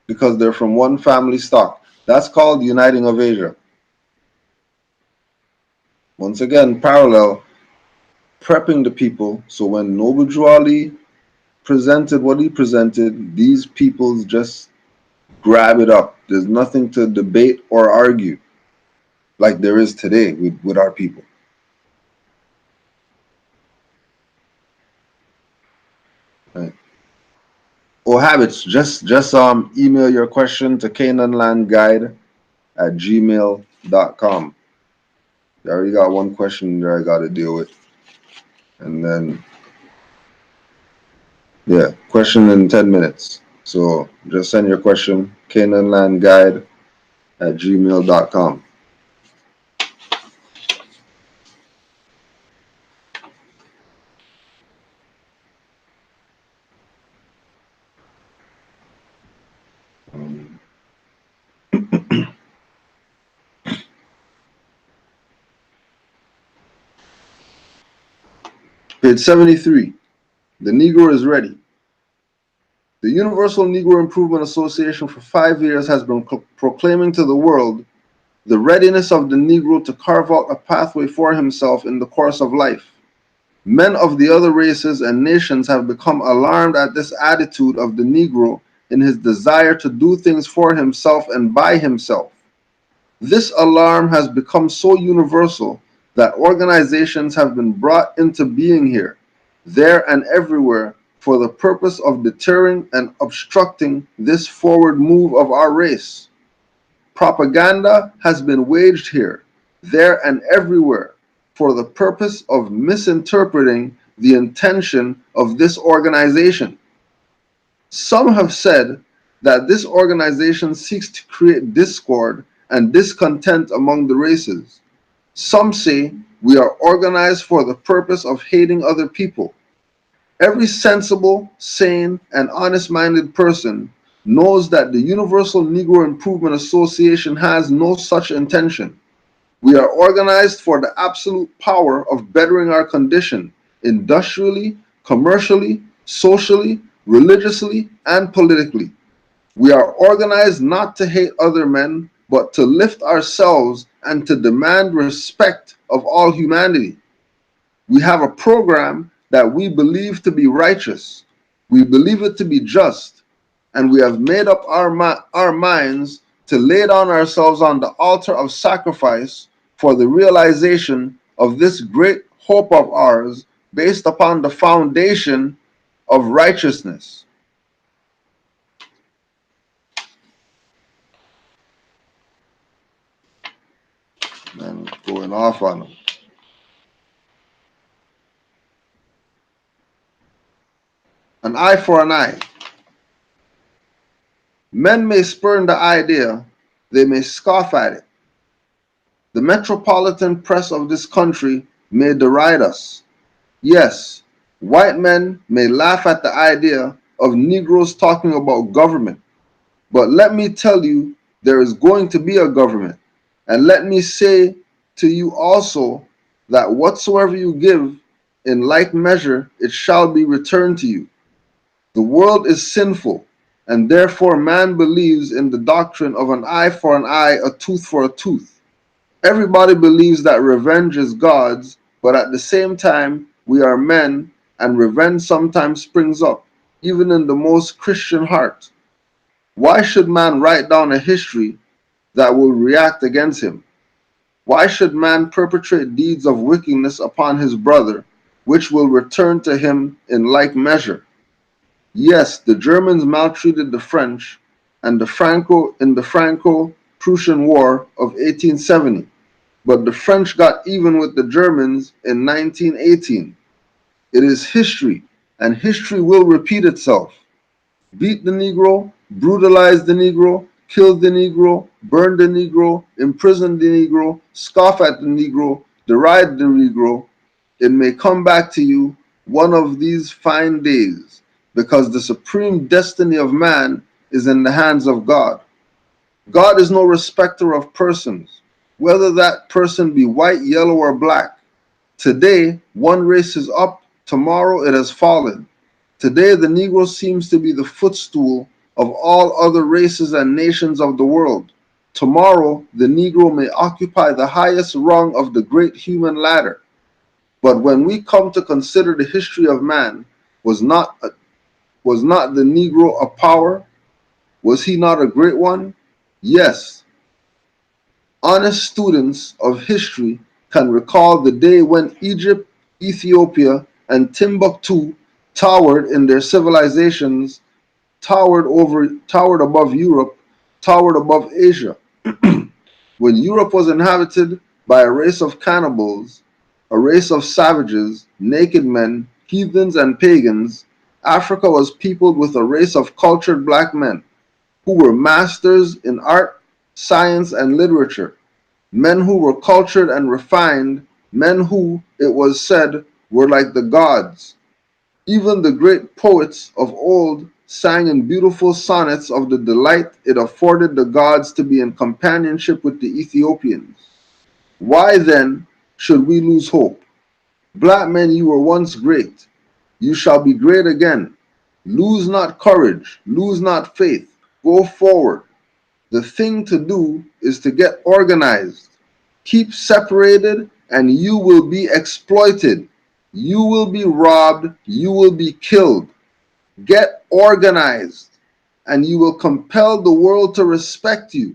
because they're from one family stock. That's called uniting of Asia. Once again, parallel, prepping the people so when Noble Drew Ali presented what he presented, these peoples just grab it up. There's nothing to debate or argue like there is today with our people. Right. Or habits, just email your question to canaanlandguide@gmail.com. I already got one question there I got to deal with. And then, yeah, question in 10 minutes. So just send your question, canaanlandguide@gmail.com. Page 73. The Negro is ready. The Universal Negro Improvement Association for 5 years has been proclaiming to the world the readiness of the Negro to carve out a pathway for himself in the course of life. Men of the other races and nations have become alarmed at this attitude of the Negro in his desire to do things for himself and by himself. This alarm has become so universal that organizations have been brought into being here, there, and everywhere for the purpose of deterring and obstructing this forward move of our race. Propaganda has been waged here, there, and everywhere for the purpose of misinterpreting the intention of this organization. Some have said that this organization seeks to create discord and discontent among the races. Some say we are organized for the purpose of hating other people. Every sensible, sane, and honest-minded person knows that the Universal Negro Improvement Association has no such intention. We are organized for the absolute power of bettering our condition industrially, commercially, socially, religiously, and politically. We are organized not to hate other men, but to lift ourselves and to demand respect of all humanity. We have a program that we believe to be righteous. We believe it to be just. And we have made up our minds to lay down ourselves on the altar of sacrifice for the realization of this great hope of ours based upon the foundation of righteousness. And going off on them. An eye for an eye. Men may spurn the idea, they may scoff at it. The metropolitan press of this country may deride us. Yes, white men may laugh at the idea of Negroes talking about government. But let me tell you, there is going to be a government. And let me say to you also that whatsoever you give, in like measure it shall be returned to you. The world is sinful, and therefore man believes in the doctrine of an eye for an eye, a tooth for a tooth. Everybody believes that revenge is God's, but at the same time, we are men, and revenge sometimes springs up, even in the most Christian heart. Why should man write down a history that will react against him? Why should man perpetrate deeds of wickedness upon his brother, which will return to him in like measure? Yes, the Germans maltreated the French and the Franco-Prussian War of 1870, but the French got even with the Germans in 1918. It is history, and history will repeat itself. Beat the Negro, brutalize the Negro, kill the Negro, burn the Negro, imprison the Negro, scoff at the Negro, deride the Negro. It may come back to you one of these fine days, because the supreme destiny of man is in the hands of God. God is no respecter of persons, whether that person be white, yellow, or black. Today, one race is up, tomorrow it has fallen. Today, the Negro seems to be the footstool of all other races and nations of the world. Tomorrow, the Negro may occupy the highest rung of the great human ladder. But when we come to consider the history of man, was not the Negro a power? Was he not a great one? Yes. Honest students of history can recall the day when Egypt, Ethiopia, and Timbuktu towered in their civilizations, towered above Europe, towered above Asia. When Europe was inhabited by a race of cannibals, a race of savages, naked men, heathens, and pagans, Africa was peopled with a race of cultured black men who were masters in art, science, and literature, men who were cultured and refined, men who, it was said, were like the gods. Even the great poets of old sang in beautiful sonnets of the delight it afforded the gods to be in companionship with the Ethiopians. Why then should we lose hope? Black men, you were once great. You shall be great again. Lose not courage, lose not faith. Go forward. The thing to do is to get organized. Keep separated, and you will be exploited. You will be robbed. You will be killed. Get organized, and you will compel the world to respect you.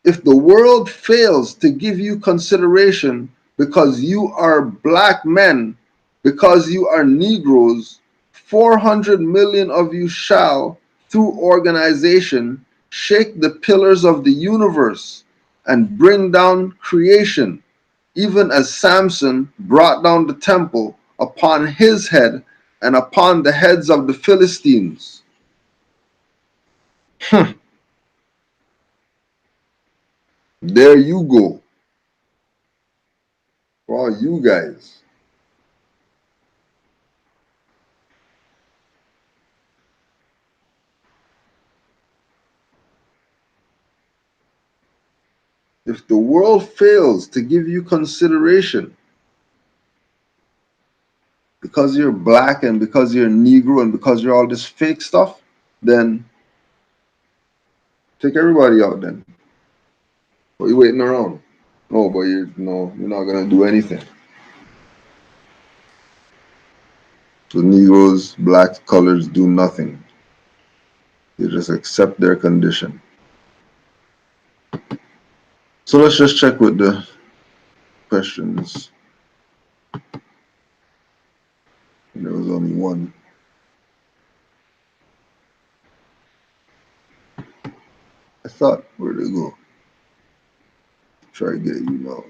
If the world fails to give you consideration because you are black men, because you are Negroes, 400 million of you shall, through organization, shake the pillars of the universe and bring down creation, even as Samson brought down the temple upon his head and upon the heads of the Philistines. There you go, for all you guys. If the world fails to give you consideration because you're black and because you're Negro and because you're all this fake stuff, then take everybody out then. What are you waiting around? No, but you're not gonna do anything. So Negroes, black colors do nothing. They just accept their condition. So let's just check with the questions. There was only one. I thought, where'd it go? Try to get you now.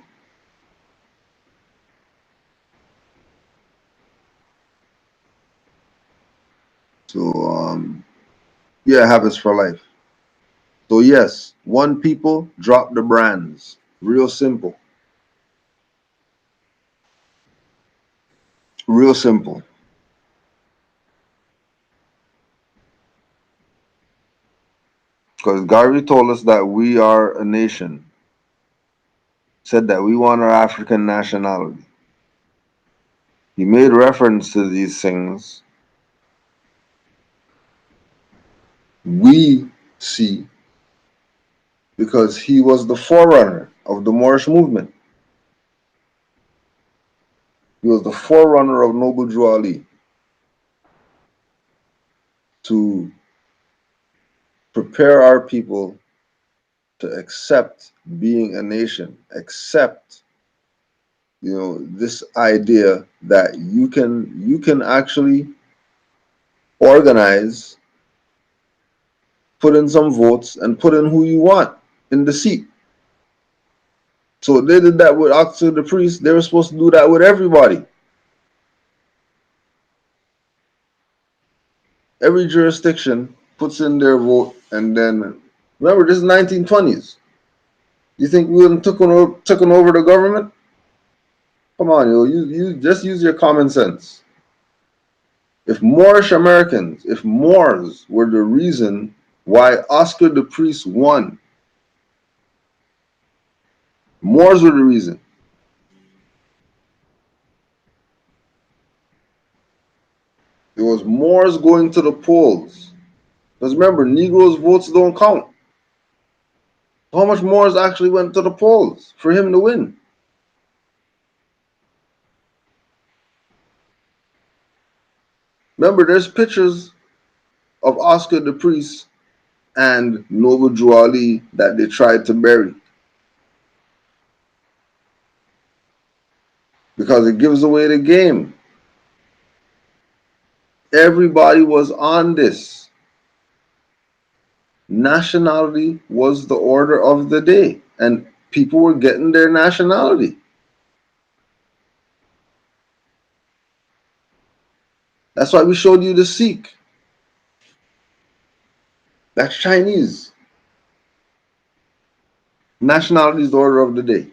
So yeah, habits for life. So yes, one people, drop the brands. Real simple. Real simple. Because Garvey told us that we are a nation. Said that we want our African nationality. He made reference to these things. We see because he was the forerunner of the Moorish movement. He was the forerunner of Noble Drew Ali to prepare our people to accept being a nation, accept this idea that you can actually organize, put in some votes, and put in who you want in the seat. So they did that with Oxford the priest. They were supposed to do that with everybody. Every jurisdiction puts in their vote, and then remember, this is 1920s. You think we wouldn't taken over the government? Come on, you just use your common sense. If Moorish Americans, if Moors were the reason why Oscar the priest won, Moors were the reason. It was Moors going to the polls. Because remember, Negroes' votes don't count. How much Moors actually went to the polls for him to win? Remember, there's pictures of Oscar the priest and Noble Drew Ali that they tried to bury. Because it gives away the game. Everybody was on this. Nationality was the order of the day, and people were getting their nationality. That's why we showed you the Sikh. That's Chinese. Nationality is the order of the day.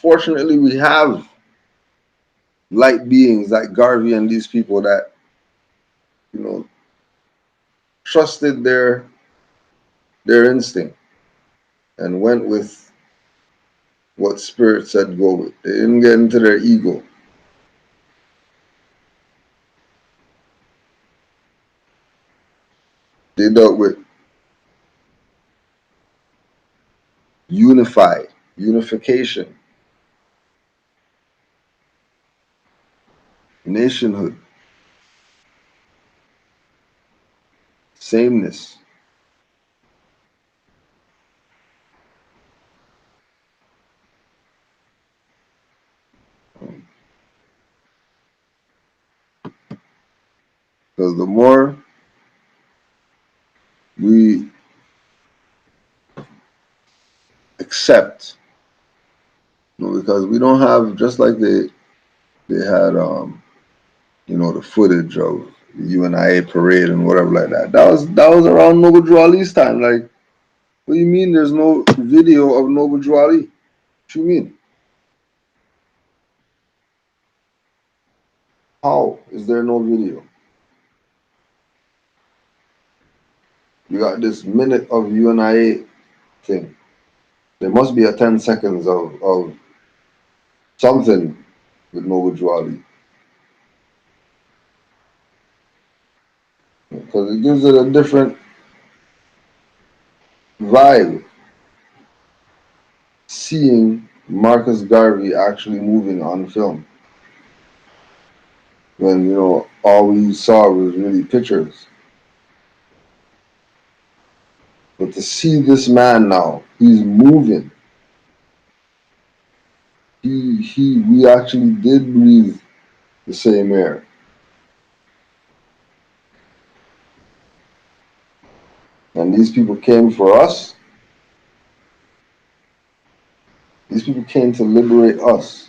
Fortunately, we have light beings like Garvey and these people that, you know, trusted their instinct and went with what spirit said go with. They didn't get into their ego. They dealt with unification, nationhood, sameness. Because the more we accept, because we don't have, just like they had the footage of the UNIA parade and whatever like that. That was around Noble Drew Ali's time. Like, what do you mean there's no video of Noble Drew Ali? What you mean? How is there no video? You got this minute of UNIA thing. There must be a 10 seconds of something with Noble Drew Ali. Because it gives it a different vibe seeing Marcus Garvey actually moving on film. When, all we saw was really pictures. But to see this man now, he's moving. We actually did breathe the same air. And these people came for us. These people came to liberate us.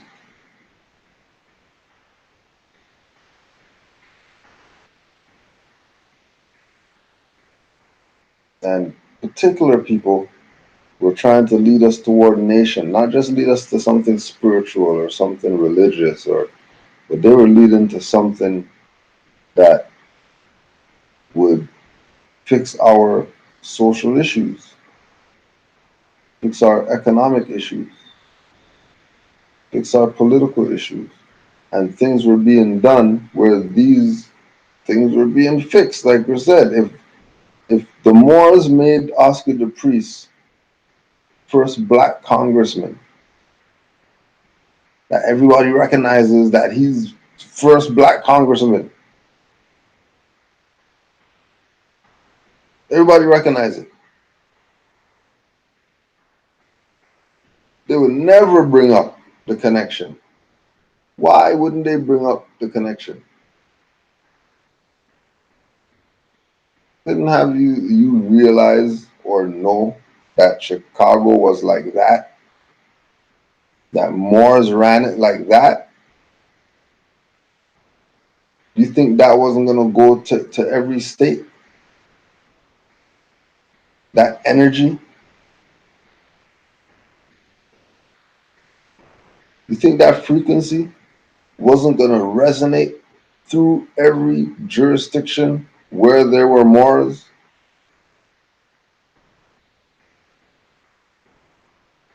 And particular people were trying to lead us toward a nation, not just lead us to something spiritual or something religious, but they were leading to something that would fix our social issues, fix our economic issues, fix our political issues. And things were being done where these things were being fixed. Like we said, if the Moors made Oscar the Priest first black congressman, that everybody recognizes that he's first black congressman. Everybody recognizes it. They would never bring up the connection. Why wouldn't they bring up the connection? Didn't have you realize or know that Chicago was like that? That Moors ran it like that? Do you think that wasn't gonna go to every state? That energy? You think that frequency wasn't gonna resonate through every jurisdiction where there were Moors?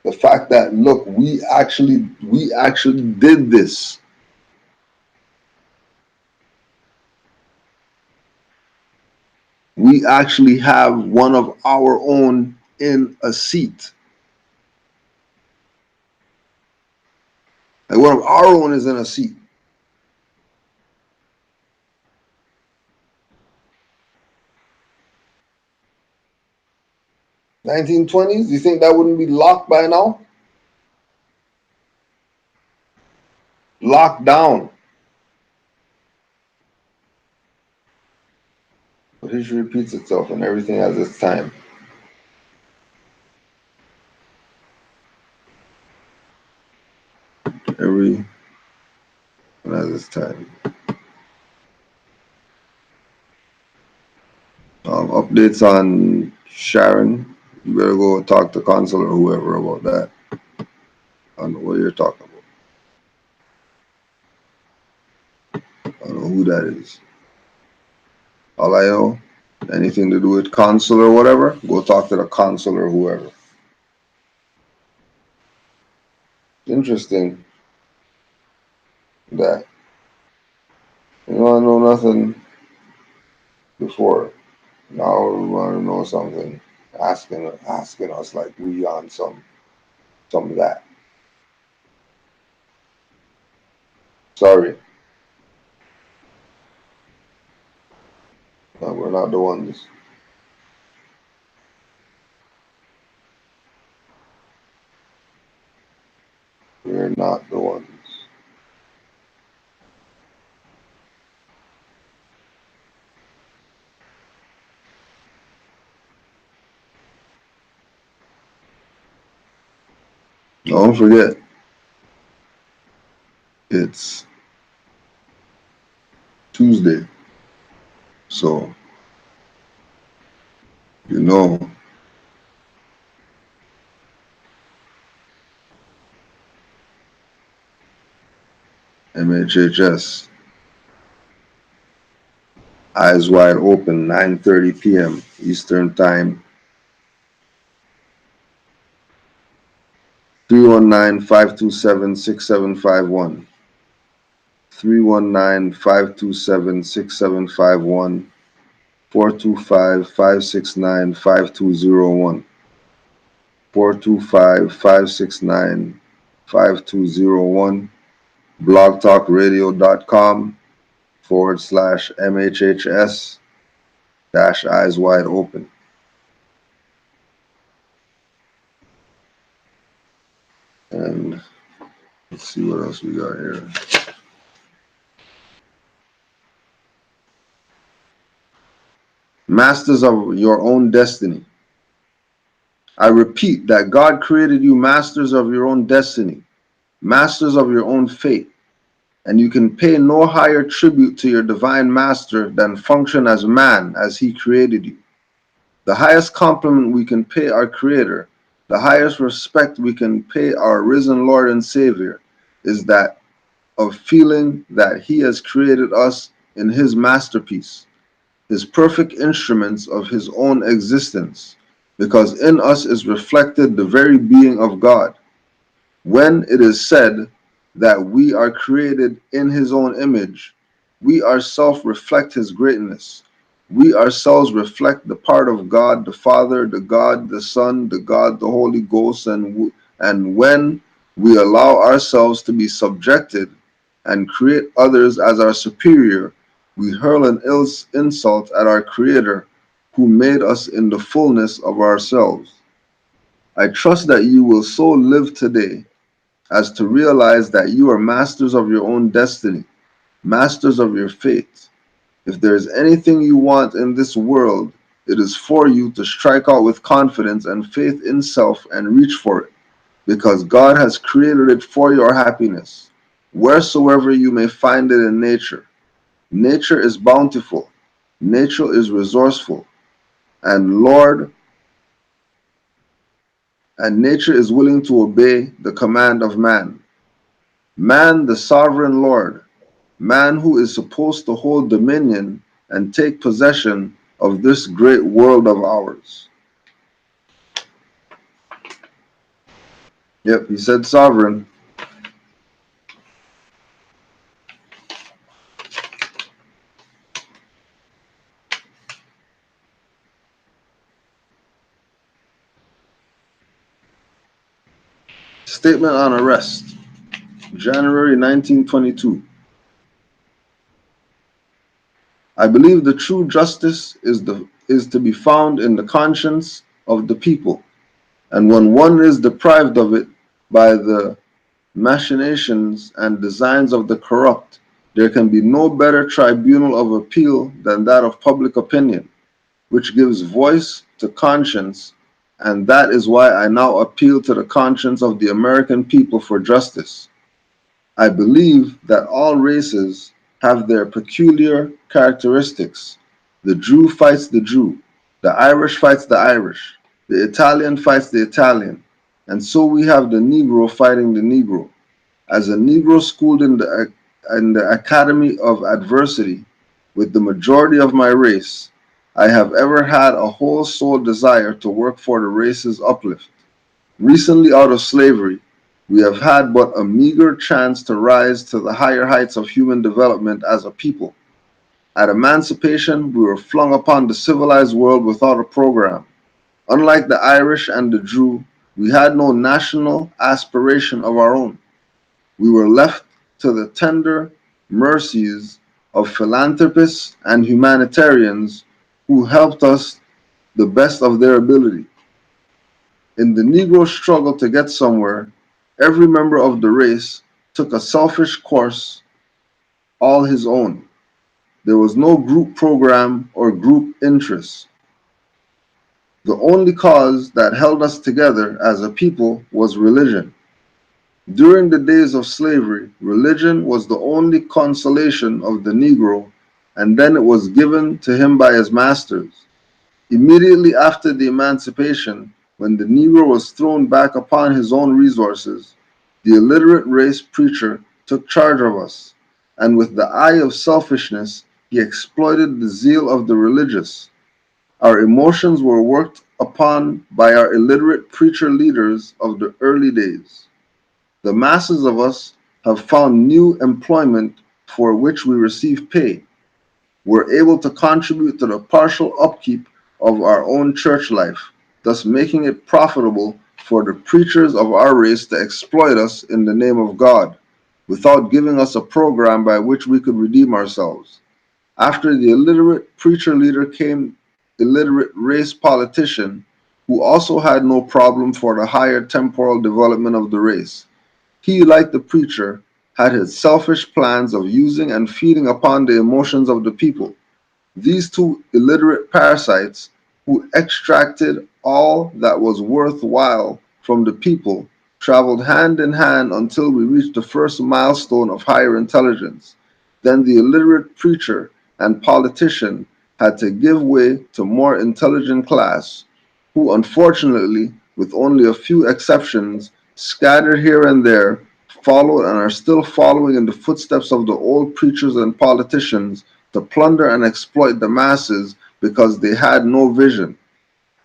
The fact that, look, we actually did this. We actually have one of our own in a seat. Like, one of our own is in a seat. 1920s, you think that wouldn't be locked by now? Locked down. But history repeats itself and everything has its time. this time. Updates on Sharon. You better go talk to consul or whoever about that. I don't know what you're talking about. I don't know who that is. All I know, anything to do with consul or whatever, go talk to the consul or whoever. Interesting that you don't know nothing before. Now we want to know something, asking us like we on some of that. Sorry, no, we're not the ones. We're not the ones. Don't forget, it's Tuesday, so you know MHHS eyes wide open, 9:30 p.m. Eastern Time. 319-527-6751. 319-527-6751. 425-569-5201. 425-569-5201. blogtalkradio.com/MHHS eyes wide open. And let's see what else we got here. Masters of your own destiny. I repeat that God created you masters of your own destiny, masters of your own fate, and you can pay no higher tribute to your divine master than function as man as he created you. The highest compliment we can pay our Creator, the highest respect we can pay our risen Lord and Savior, is that of feeling that He has created us in His masterpiece, His perfect instruments of His own existence, because in us is reflected the very being of God. When it is said that we are created in His own image, we ourselves reflect His greatness. We ourselves reflect the part of God the Father, the God the Son, the God the Holy Ghost, and when we allow ourselves to be subjected and create others as our superior, we hurl an insult at our Creator who made us in the fullness of ourselves. I trust that you will so live today as to realize that you are masters of your own destiny, masters of your fate. If there is anything you want in this world, it is for you to strike out with confidence and faith in self and reach for it, because God has created it for your happiness, wheresoever you may find it in nature. Nature is bountiful, nature is resourceful, and nature is willing to obey the command of man. Man, the sovereign Lord, man who is supposed to hold dominion and take possession of this great world of ours. Yep, he said sovereign. Statement on arrest, January 1922. I believe the true justice is to be found in the conscience of the people, and when one is deprived of it by the machinations and designs of the corrupt, there can be no better tribunal of appeal than that of public opinion, which gives voice to conscience, and that is why I now appeal to the conscience of the American people for justice. I believe that all races have their peculiar characteristics. The Jew fights the Jew, the Irish fights the Irish, the Italian fights the Italian, and so we have the Negro fighting the Negro. As a Negro schooled in the Academy of Adversity with the majority of my race, I have ever had a whole soul desire to work for the race's uplift. Recently out of slavery, we have had but a meager chance to rise to the higher heights of human development as a people. At emancipation, we were flung upon the civilized world without a program. Unlike the Irish and the Jew, we had no national aspiration of our own. We were left to the tender mercies of philanthropists and humanitarians who helped us the best of their ability. In the Negro struggle to get somewhere, every member of the race took a selfish course all his own. There was no group program or group interest. The only cause that held us together as a people was religion. During the days of slavery, religion was the only consolation of the Negro, and then it was given to him by his masters. Immediately after the emancipation, when the Negro was thrown back upon his own resources, the illiterate race preacher took charge of us, and with the eye of selfishness, he exploited the zeal of the religious. Our emotions were worked upon by our illiterate preacher leaders of the early days. The masses of us have found new employment for which we receive pay. We're able to contribute to the partial upkeep of our own church life, thus making it profitable for the preachers of our race to exploit us in the name of God, without giving us a program by which we could redeem ourselves. After the illiterate preacher leader came illiterate race politician who also had no problem for the higher temporal development of the race. He, like the preacher, had his selfish plans of using and feeding upon the emotions of the people. These two illiterate parasites, who extracted all that was worthwhile from the people, traveled hand in hand until we reached the first milestone of higher intelligence. Then the illiterate preacher and politician had to give way to more intelligent class, who unfortunately, with only a few exceptions, scattered here and there, followed and are still following in the footsteps of the old preachers and politicians to plunder and exploit the masses because they had no vision.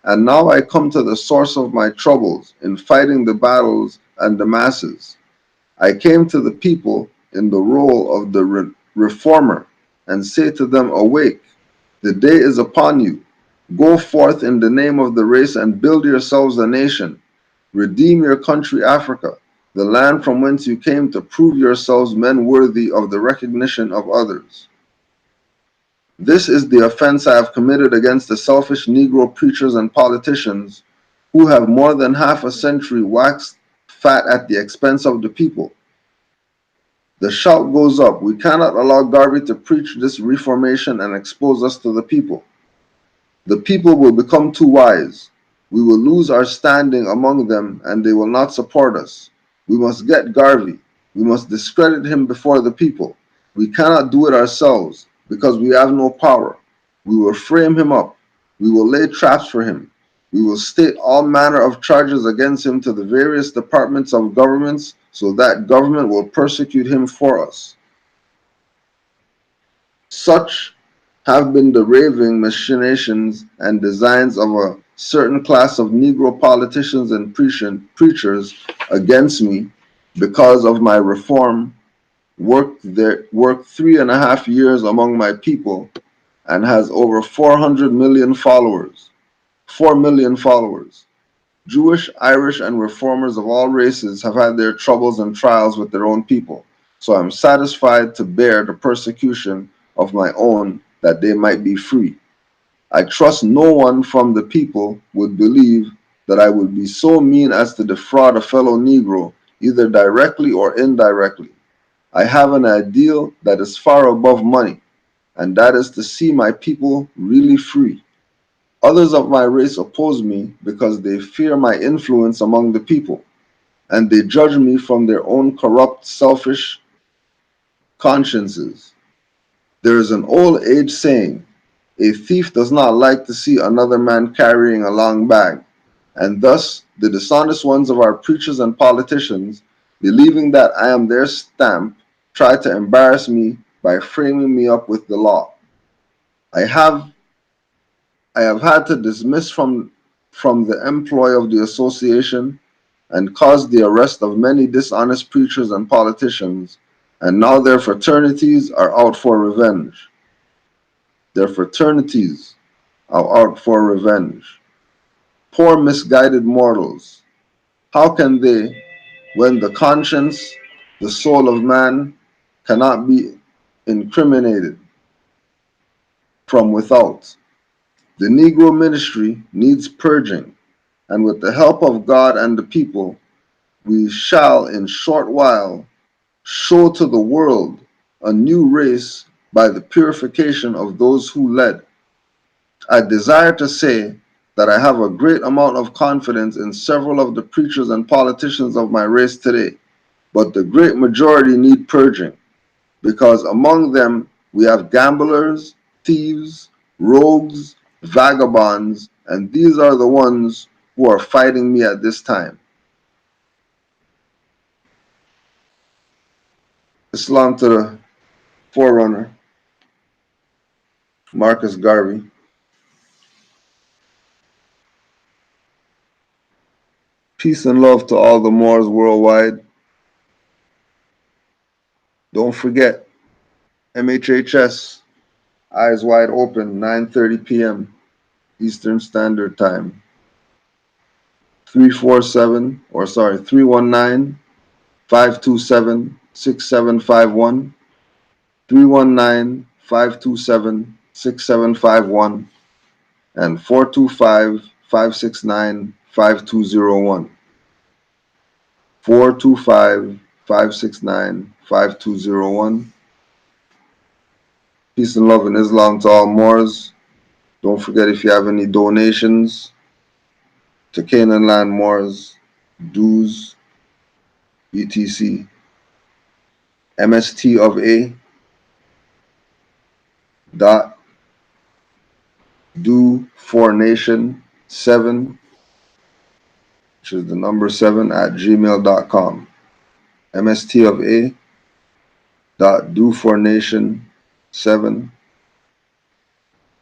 And now I come to the source of my troubles in fighting the battles and the masses. I came to the people in the role of the reformer and say to them, awake, the day is upon you. Go forth in the name of the race and build yourselves a nation. Redeem your country Africa, the land from whence you came, to prove yourselves men worthy of the recognition of others. This is the offense I have committed against the selfish Negro preachers and politicians who have more than half a century waxed fat at the expense of the people. The shout goes up, we cannot allow Garvey to preach this reformation and expose us to the people. The people will become too wise. We will lose our standing among them and they will not support us. We must get Garvey. We must discredit him before the people. We cannot do it ourselves because we have no power. We will frame him up. We will lay traps for him. We will state all manner of charges against him to the various departments of governments so that government will persecute him for us. Such have been the raving machinations and designs of a certain class of Negro politicians and preachers against me because of my reform worked 3.5 years among my people and has over 400 million followers. 4 million followers. Jewish, Irish, and reformers of all races have had their troubles and trials with their own people, so I'm satisfied to bear the persecution of my own that they might be free. I trust no one from the people would believe that I would be so mean as to defraud a fellow Negro, either directly or indirectly. I have an ideal that is far above money, and that is to see my people really free. Others of my race oppose me because they fear my influence among the people, and they judge me from their own corrupt, selfish consciences. There is an old age saying, a thief does not like to see another man carrying a long bag, and thus the dishonest ones of our preachers and politicians, believing that I am their stamp, try to embarrass me by framing me up with the law. I have I have had to dismiss from the employ of the association and caused the arrest of many dishonest preachers and politicians, and now their fraternities are out for revenge. Their fraternities are out for revenge. Poor misguided mortals, how can they, when the conscience, the soul of man, cannot be incriminated from without? The Negro ministry needs purging, and with the help of God and the people, we shall in short while show to the world a new race by the purification of those who led. I desire to say that I have a great amount of confidence in several of the preachers and politicians of my race today, but the great majority need purging, because among them we have gamblers, thieves, rogues, vagabonds, and these are the ones who are fighting me at this time. Islam to the Forerunner, Marcus Garvey. Peace and love to all the Moors worldwide. Don't forget, MHHS, Eyes Wide Open, 9:30 p.m. Eastern Standard Time. 319 527 6751. 319 527 6751 and 425 569 5201. 425 569 5201. Peace and love and Islam to all Moors. Don't forget, if you have any donations to Canaanland Moors, dues, etc. MST of A dot do for nation 7, which is the number 7 at gmail.com. MST of A dot do for nation 7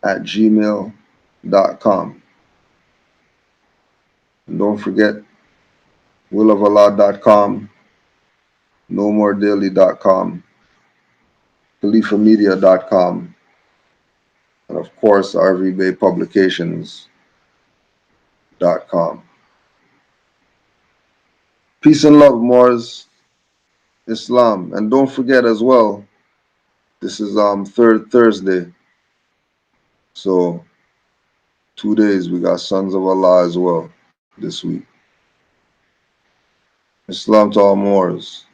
at gmail.com. And don't forget willofalah.com, nomoredaily.com, khalifamedia.com, and of course rvbaypublications.com. Peace and love, Moors, Islam. And don't forget as well, this is third Thursday. So 2 days we got Sons of Allah as well this week. Islam to all Moors.